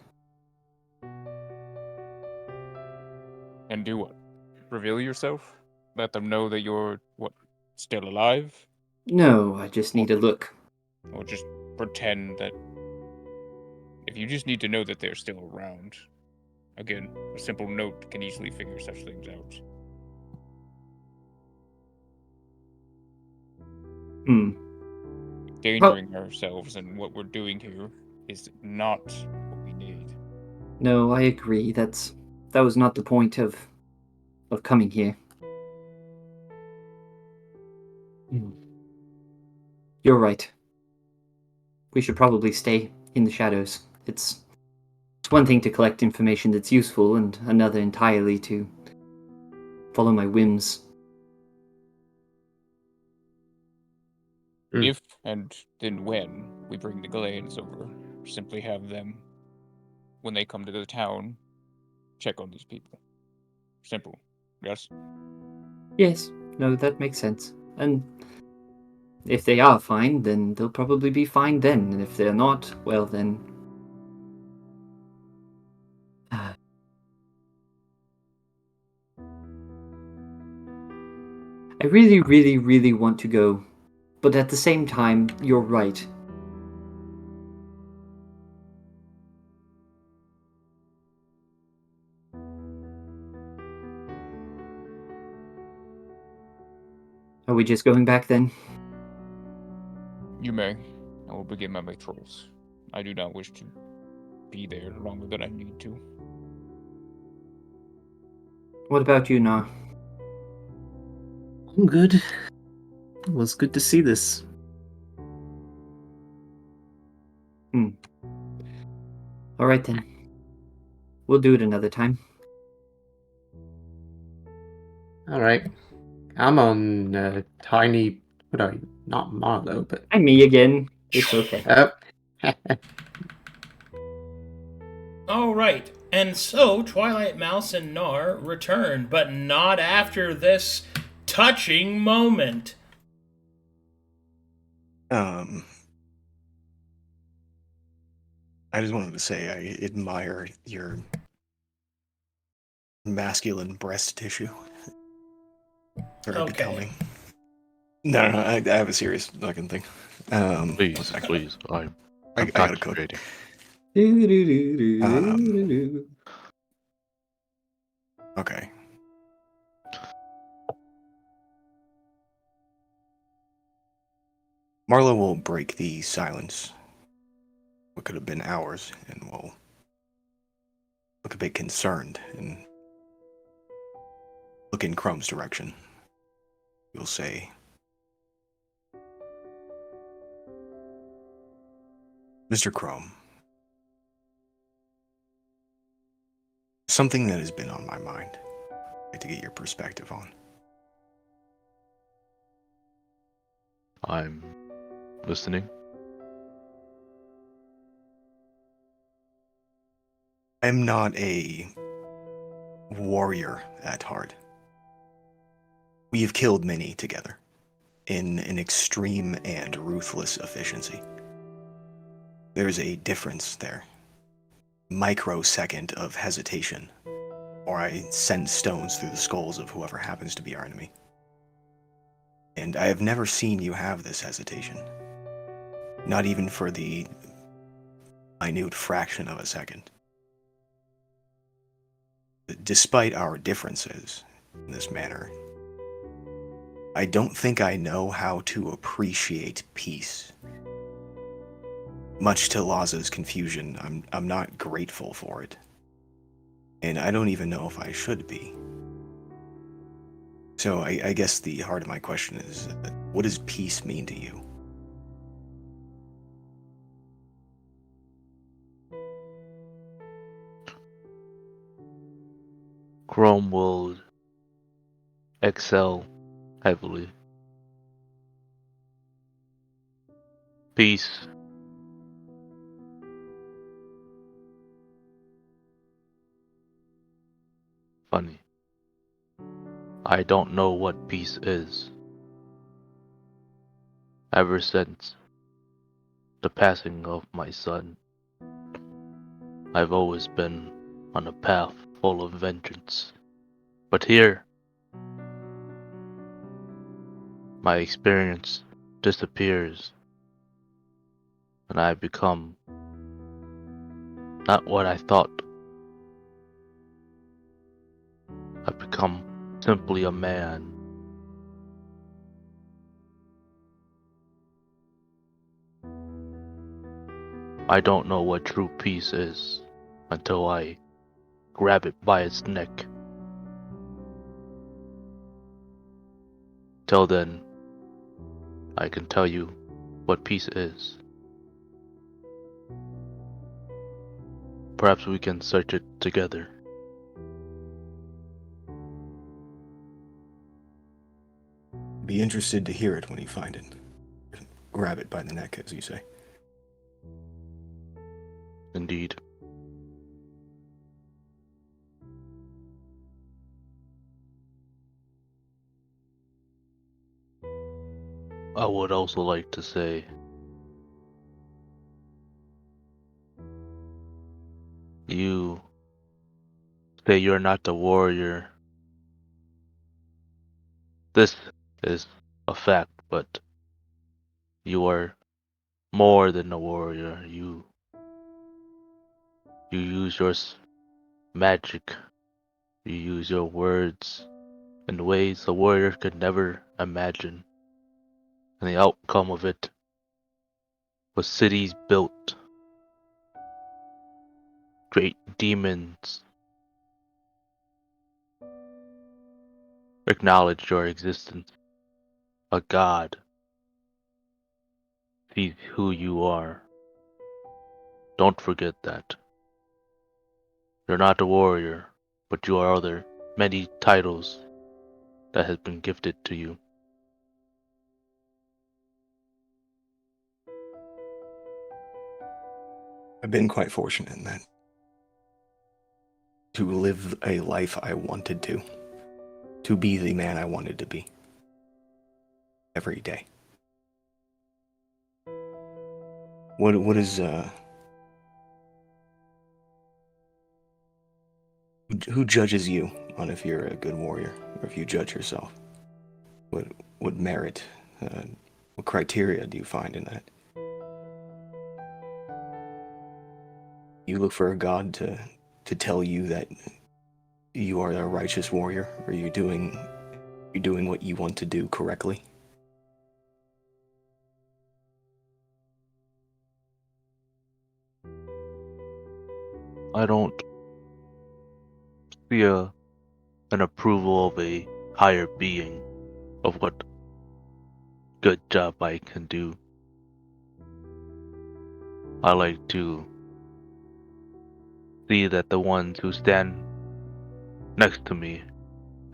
And do what? Reveal yourself? Let them know that you're, still alive? No, I just need a look. Or just pretend that... If you just need to know that they're still around, again, a simple note can easily figure such things out. Endangering ourselves and what we're doing here is not what we need. No, I agree. That was not the point of coming here. You're right. We should probably stay in the shadows. It's one thing to collect information that's useful, and another entirely to follow my whims. If and then when we bring the Galeans over, simply have them, when they come to the town, check on these people. Simple. Yes? Yes, no, that makes sense. And if they are fine, then they'll probably be fine then. And if they're not, well then... I really, really, really want to go. But at the same time, you're right. Are we just going back then? You may. I will begin my patrols. I do not wish to be there longer than I need to. What about you, Knarh? I'm good. It was good to see this. Alright then. We'll do it another time. All right. I'm on tiny. What are you? Not Marlowe, but I'm me again. It's okay. oh. All right, and so Twilight Mouse and Knarh return, but not after this touching moment. I just wanted to say I admire your masculine breast tissue. Very Okay. becoming. No, I have a serious fucking thing. One Please, second. please. I'm I gotta cook. concentrating. Okay. Marlowe will break the silence. What could have been hours, and will look a bit concerned and look in Chrome's direction. You'll say, Mr. Chrome, something that has been on my mind. I'd like to get your perspective on. I'm listening. I'm not a warrior at heart. We have killed many together in an extreme and ruthless efficiency. There's a difference there. Microsecond of hesitation, or I send stones through the skulls of whoever happens to be our enemy. And I have never seen you have this hesitation. Not even for the minute fraction of a second. Despite our differences in this manner, I don't think I know how to appreciate peace. Much to Laza's confusion, I'm not grateful for it. And I don't even know if I should be. So I guess the heart of my question is, what does peace mean to you? Chrome will exhale heavily. Peace. Funny. I don't know what peace is. Ever since the passing of my son, I've always been on a path full of vengeance. But here, my experience disappears, and I become not what I thought. I become simply a man. I don't know what true peace is until I grab it by its neck. Till then, I can tell you what peace is. Perhaps we can search it together. Be interested to hear it when you find it. Grab it by the neck, as you say. Indeed. I would also like to say you say you're not the warrior. This is a fact, but you are more than a warrior. You use your magic. You use your words in ways a warrior could never imagine. And the outcome of it was cities built, great demons acknowledged your existence. A god sees who you are. Don't forget that. You're not a warrior, but you are other many titles that has been gifted to you. I've been quite fortunate in that. To live a life I wanted to be the man I wanted to be. Every day. What is who judges you on if you're a good warrior, or if you judge yourself? What merit, what criteria do you find in that? You look for a god to tell you that you are a righteous warrior, or you're doing what you want to do correctly? I don't see an approval of a higher being of what good job I can do. I like to see that the ones who stand next to me,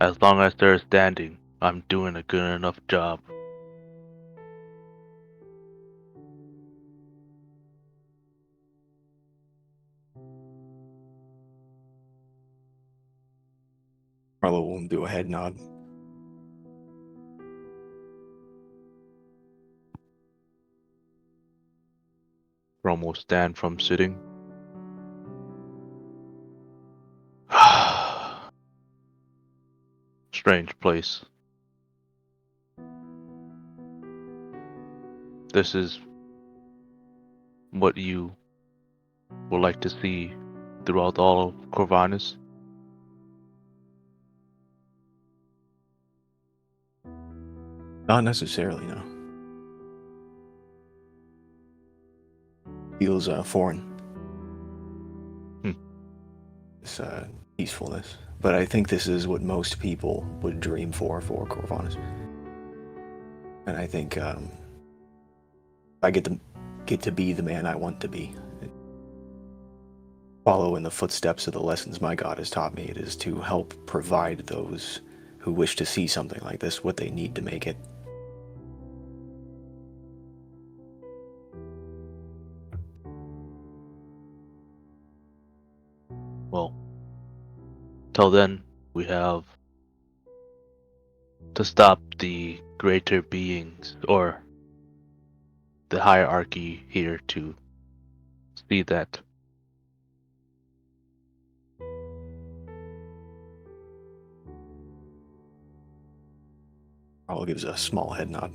as long as they're standing, I'm doing a good enough job. Marlowe will do a head nod. Rom will stand from sitting. Strange place. This is what you would like to see throughout all of Corvinus? Not necessarily, no. Feels foreign. This peacefulness. But I think this is what most people would dream for Corvinus. And I think I get to be the man I want to be. Follow in the footsteps of the lessons my God has taught me. It is to help provide those who wish to see something like this what they need to make it. Well, till then, we have to stop the greater beings, or the hierarchy here, to see that Marlowe gives a small head nod.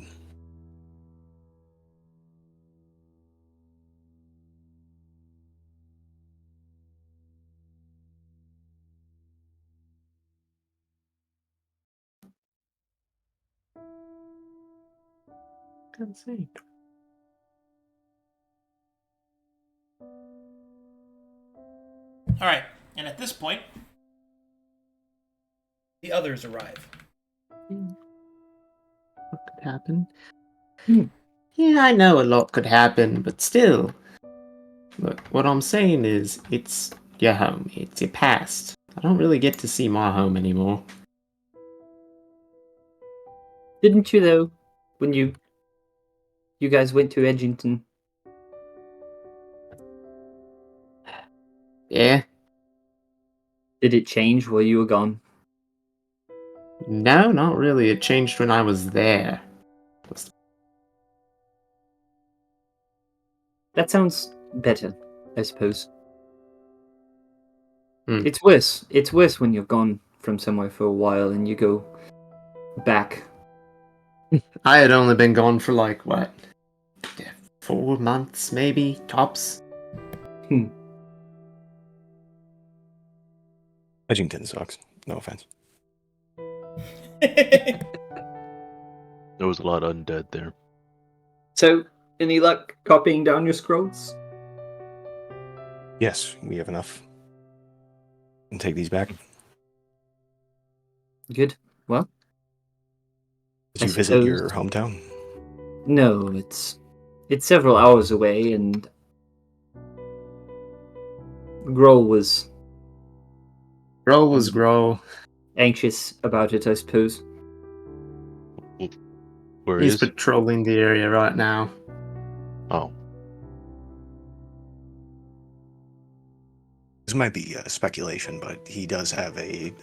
God's sake. All right, and at this point, the others arrive. What could happen? Yeah, I know a lot could happen, but still. Look, what I'm saying is, it's your home. It's your past. I don't really get to see my home anymore. Didn't you, though, when you guys went to Edgington? Yeah? Did it change while you were gone? No, not really. It changed when I was there. That sounds better, I suppose. Hmm. It's worse. It's worse when you're gone from somewhere for a while and you go back. I had only been gone for like, what? 4 months, maybe? Tops? Edgington sucks. No offense. there was a lot of undead there. So, any luck copying down your scrolls? Yes, we have enough. And take these back. Good. Well, Did I you visit your suppose- hometown? No, it's several hours away, and Gruul was Gruul was Gruul. Anxious about it, I suppose. Where He's is? patrolling the area right now. Oh, This might be speculation, but he does have a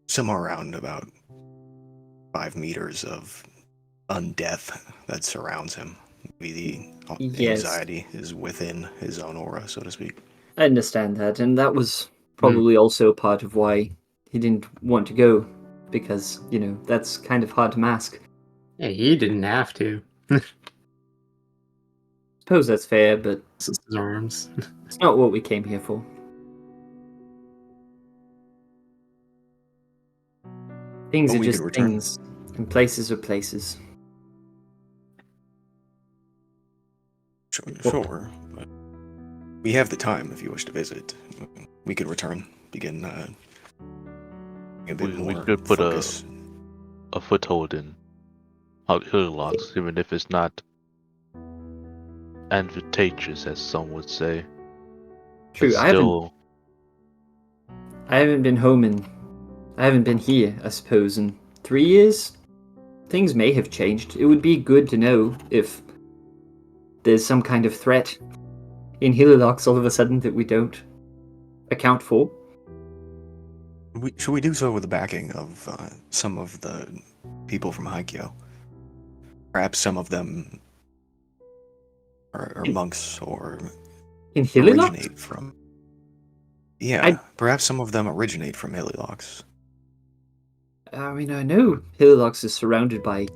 somewhere around about 5 meters of undeath that surrounds him. Maybe the Yes. anxiety is within his own aura, so to speak. I understand that, and that was probably also part of why he didn't want to go, because, that's kind of hard to mask. Yeah, he didn't have to. Suppose that's fair, but It's just his arms. it's not what we came here for. Things But are we could just return. things, and places are places. Sure, but we have the time if you wish to visit. We could return, begin a bit we more could put focus. a foothold in Hillox, even if it's not advantageous, as some would say. True, It's I haven't been home I haven't been here, I suppose, in 3 years. Things may have changed. It would be good to know if there's some kind of threat in Hillox all of a sudden that we don't account for. Should we do so with the backing of some of the people from Haikyo? Perhaps some of them are monks or In Hillox? originate from... Yeah, I- perhaps some of them originate from Hillox. I mean, I know Hillox is surrounded by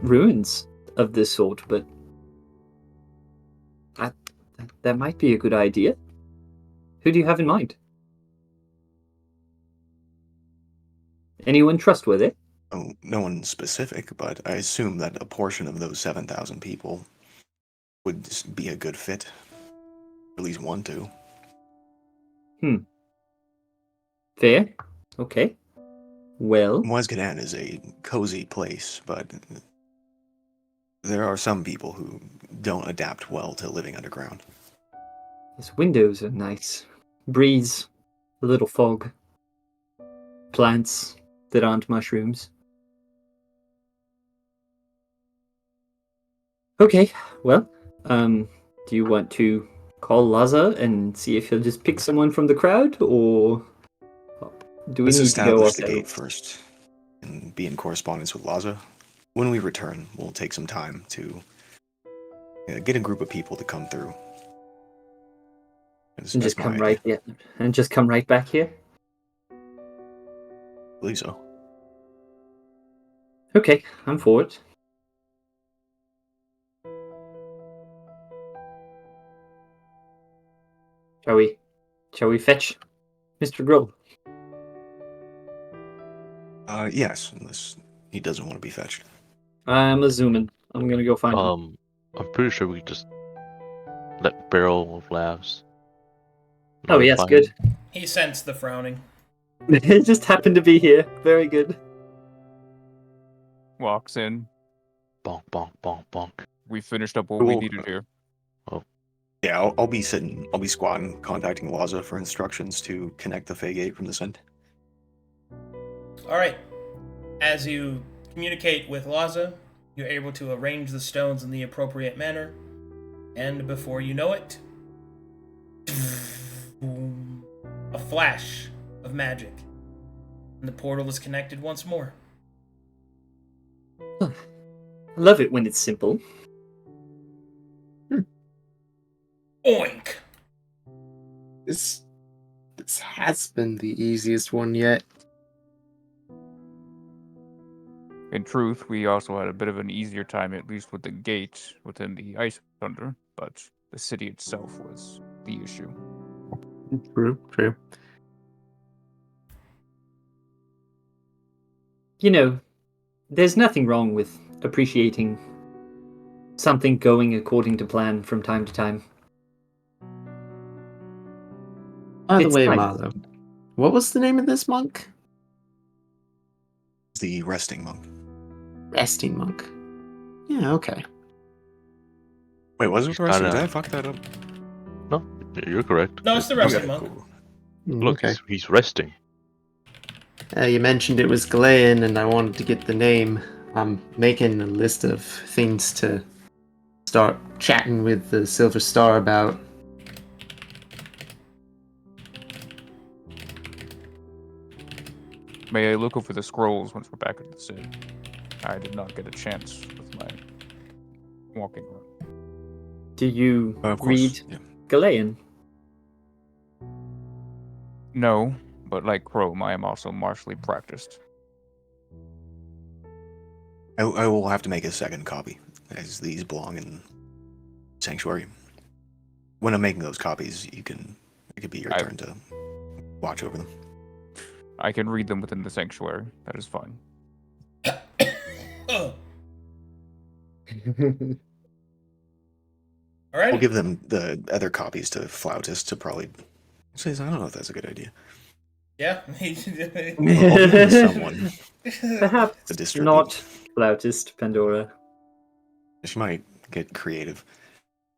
ruins of this sort, but that might be a good idea. Who do you have in mind? Anyone trustworthy? Oh, no one specific, but I assume that a portion of those 7,000 people would be a good fit. At least one, two. Fair. Okay. Well, Wazgadan is a cozy place, but there are some people who don't adapt well to living underground. his windows are nice. Breeze, a little fog. Plants that aren't mushrooms. Okay, well, do you want to call Laza and see if he'll just pick someone from the crowd, or do we Let's need to go establish the gate ourselves? first and be in correspondence with Laza. When we return, we'll take some time to get a group of people to come through. And just come right back here? I believe so. Okay, I'm for it. Shall we fetch Mr. Gruul? Yes, unless he doesn't want to be fetched. I'm assuming. I'm gonna go find him. I'm pretty sure we just let Barrel of Laughs. Oh, yes, notify good. him. He sensed the frowning. It just happened to be here. Very good. Walks in. Bonk, bonk, bonk, bonk. We finished up what we Cool. needed here. Yeah, I'll be squatting, contacting Laza for instructions to connect the Fey Gate from this end. All right. As you communicate with Laza, you're able to arrange the stones in the appropriate manner, and before you know it, a flash of magic, and the portal is connected once more. I love it when it's simple. Oink! This has been the easiest one yet. In truth, we also had a bit of an easier time, at least with the gate within the Ice Thunder, but the city itself was the issue. True. There's nothing wrong with appreciating something going according to plan from time to time. By the It's way, nice. Marlowe, what was the name of this monk? It's the resting monk. Resting monk. Yeah, okay. Wait, was it He's the resting? kinda- Did I fuck that up? No, You're correct. No, it's the resting monk. Cool. Look, Okay. he's resting. You mentioned it was Galean, and I wanted to get the name. I'm making a list of things to start chatting with the Silver Star about. May I look over the scrolls once we're back at the city? I did not get a chance with my walking around. Do you Of course, read yeah. Galean? No, but like Chrome, I am also martially practiced. I will have to make a second copy, as these belong in Sanctuary. When I'm making those copies, it could be your turn to watch over them. I can read them within the Sanctuary. That is fine. Alright. We'll give them the other copies to Flautist to probably... I don't know if that's a good idea. Yeah. I'll give them to someone. Perhaps The district. not Flautist Pandora. She might get creative.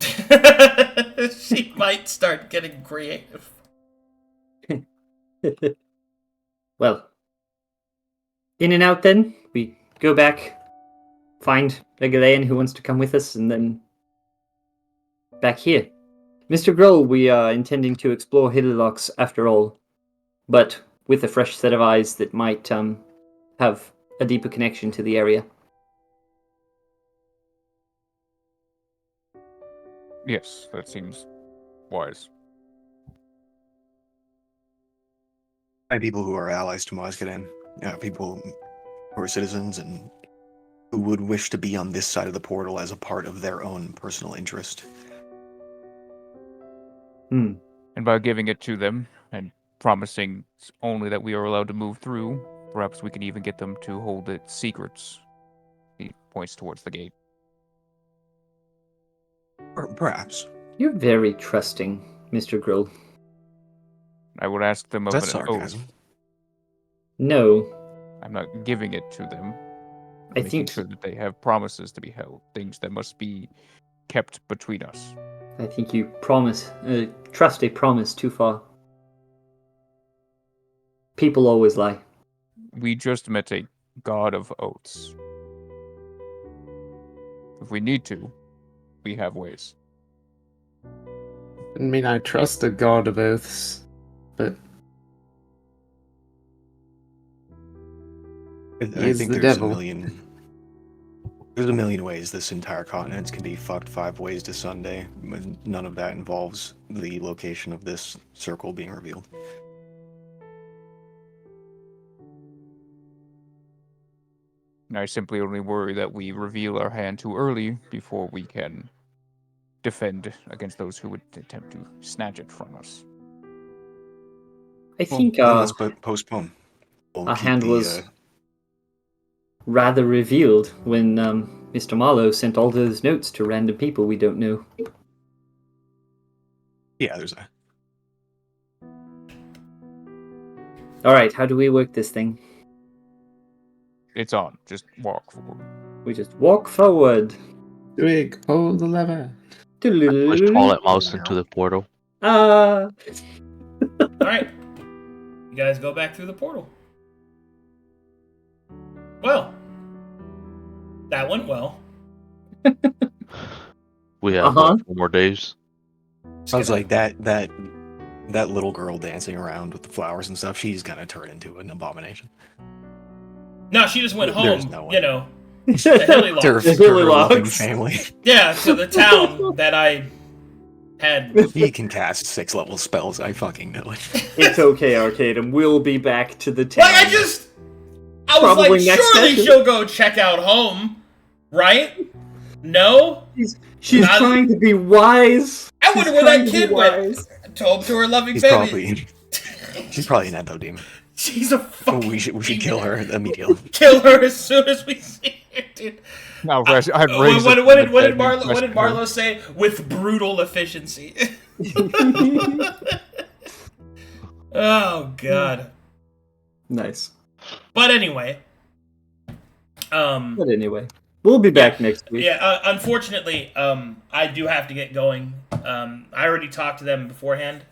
She might start getting creative. Well, in and out then. We go back, find a Galean who wants to come with us, and then back here. Mr. Gruul, we are intending to explore Hillylocks after all, but with a fresh set of eyes that might have a deeper connection to the area. Yes, that seems wise. By people who are allies to Moskadan, people who are citizens and who would wish to be on this side of the portal as a part of their own personal interest. Hmm. And by giving it to them and promising only that we are allowed to move through, perhaps we can even get them to hold its secrets. He points towards the gate. Or perhaps. You're very trusting, Mr. Gruul. I would ask them of That's an oath. sarcasm. No, I'm not giving it to them. I'm I making think sure that they have promises to be held, things that must be kept between us. I think you trust a promise too far. People always lie. We just met a god of oaths. If we need to, we have ways. I mean, I trust a god of oaths, but I is think the there's devil. There's a million ways this entire continent can be fucked 5 ways to Sunday. None of that involves the location of this circle being revealed. I simply only worry that we reveal our hand too early before we can defend against those who would attempt to snatch it from us. I think then let's postpone. We'll our keep hand the, was rather revealed when Mr. Marlowe sent all those notes to random people we don't know. Yeah, there's a... Alright, how do we work this thing? It's on. Just walk forward. We just walk forward. Sewigg, pull the lever. Push Twilight mouse into the portal. Ah! Alright. You guys go back through the portal. Well. That went well. We have 4 more days. Sounds like that little girl dancing around with the flowers and stuff, she's gonna turn into an abomination. No, she just went There's home, no one. you know. The Hillylocks. To her Hillylocks. loving family. Yeah, to the town that I had. He can cast 6-level spells, I fucking know it. It's okay, Arcadum. We'll be back to the town. Like, I was Probably like, next surely session. she'll go check out home, right? No? She's Not- trying to be wise. I wonder She's where trying that to be kid went. wise. Home to her loving She's baby. probably an endo demon. She's a fucking We should kill her demon. immediately. Kill her as soon as we see her, dude. Now, What did Marlowe say? With brutal efficiency. Oh god. Nice. But anyway. But anyway, We'll be back next week. Yeah, unfortunately, I do have to get going. I already talked to them beforehand,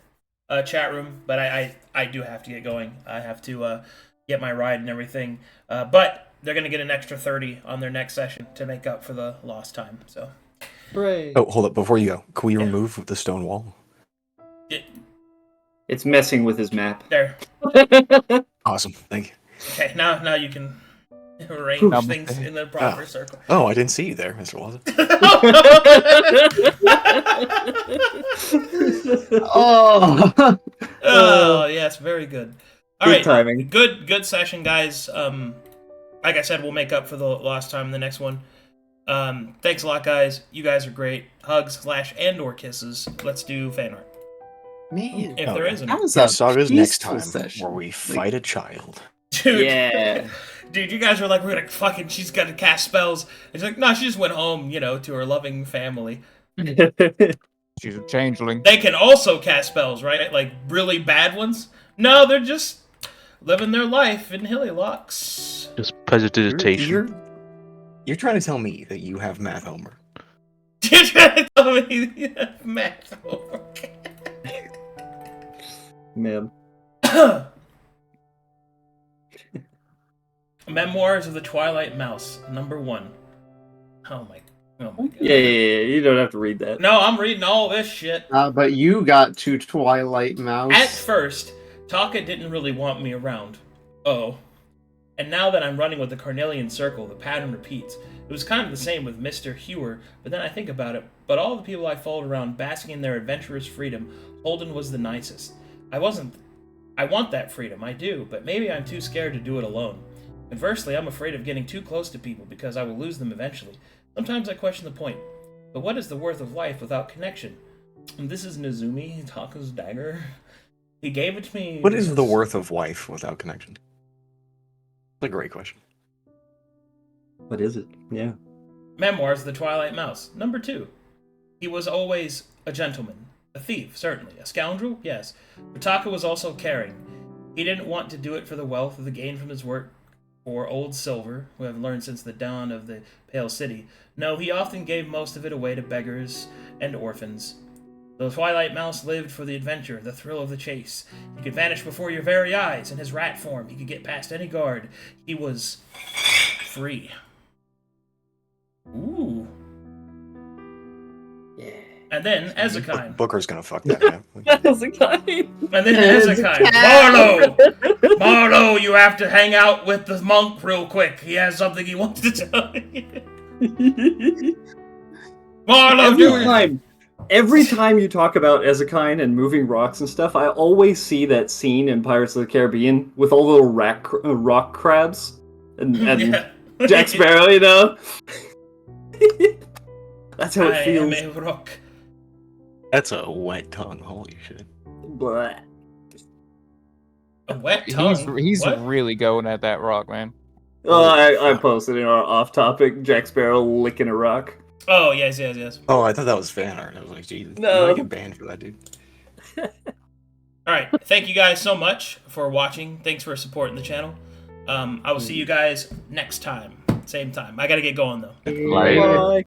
chat room, but I do have to get going. I have to get my ride and everything. But they're going to get an extra 30 on their next session to make up for the lost time. So, Hooray. Oh, hold up. Before you go, can we remove the stone wall? It's messing with his map. There. Awesome. Thank you. Okay, now you can arrange things in the proper circle. Oh, I didn't see you there, Mr. Walter. Oh, yes, very good. All right, timing. Good session, guys. Like I said, we'll make up for the lost time in the next one. Thanks a lot, guys. You guys are great. Hugs, /and/or kisses. Let's do fan art. Man, If there isn't. that was Yeah, a Sagas next peaceful time session. where we fight a child. Dude. Yeah. Dude, you guys were like, we're gonna fucking, she's gonna cast spells. It's like, no, she just went home, to her loving family. She's a changeling. They can also cast spells, right? Like, really bad ones? No, they're just living their life in Helilox. Just prestidigitation. You're trying to tell me that you have math homework. You're trying to tell me you have math homework. Man. Memoirs of the Twilight Mouse, #1. Oh my god. Yeah, you don't have to read that. No, I'm reading all this shit. But you got to Twilight Mouse. At first, Taka didn't really want me around. Oh. And now that I'm running with the Carnelian Circle, the pattern repeats. It was kind of the same with Mr. Hewer, but then I think about it. But all the people I followed around basking in their adventurous freedom, Holden was the nicest. I want that freedom, I do, but maybe I'm too scared to do it alone. Conversely, I'm afraid of getting too close to people because I will lose them eventually. Sometimes I question the point. But what is the worth of life without connection? And this is Nezumi, Taka's dagger. He gave it to me. What is the worth of life without connection? That's a great question. What is it? Yeah. Memoirs of the Twilight Mouse, #2. He was always a gentleman. A thief, certainly. A scoundrel? Yes. But Taka was also caring. He didn't want to do it for the wealth of the gain from his work for old silver, who I've learned since the dawn of the Pale City. No, he often gave most of it away to beggars and orphans. The Twilight Mouse lived for the adventure, the thrill of the chase. He could vanish before your very eyes in his rat form. He could get past any guard. He was free. Ooh. Yeah. And then Ezekine. Booker's gonna fuck that up. Ezekine. And then Ezekine. Marlowe, you have to hang out with the monk real quick. He has something he wants to tell you. Marlowe, Every time you talk about Ezekine and moving rocks and stuff, I always see that scene in Pirates of the Caribbean with all the little rock crabs and Jack Sparrow, That's how it feels. I am a rock. That's a wet tongue. Holy shit. Blah. A wet tongue? He's What? really going at that rock, man. Oh, I posted in our off-topic Jack Sparrow licking a rock. Oh, yes. Oh, I thought that was fan art. I was like, Jesus. No. You might get banned for that, dude. Alright, thank you guys so much for watching. Thanks for supporting the channel. I will see you guys next time. Same time. I gotta get going, though. Later. Bye.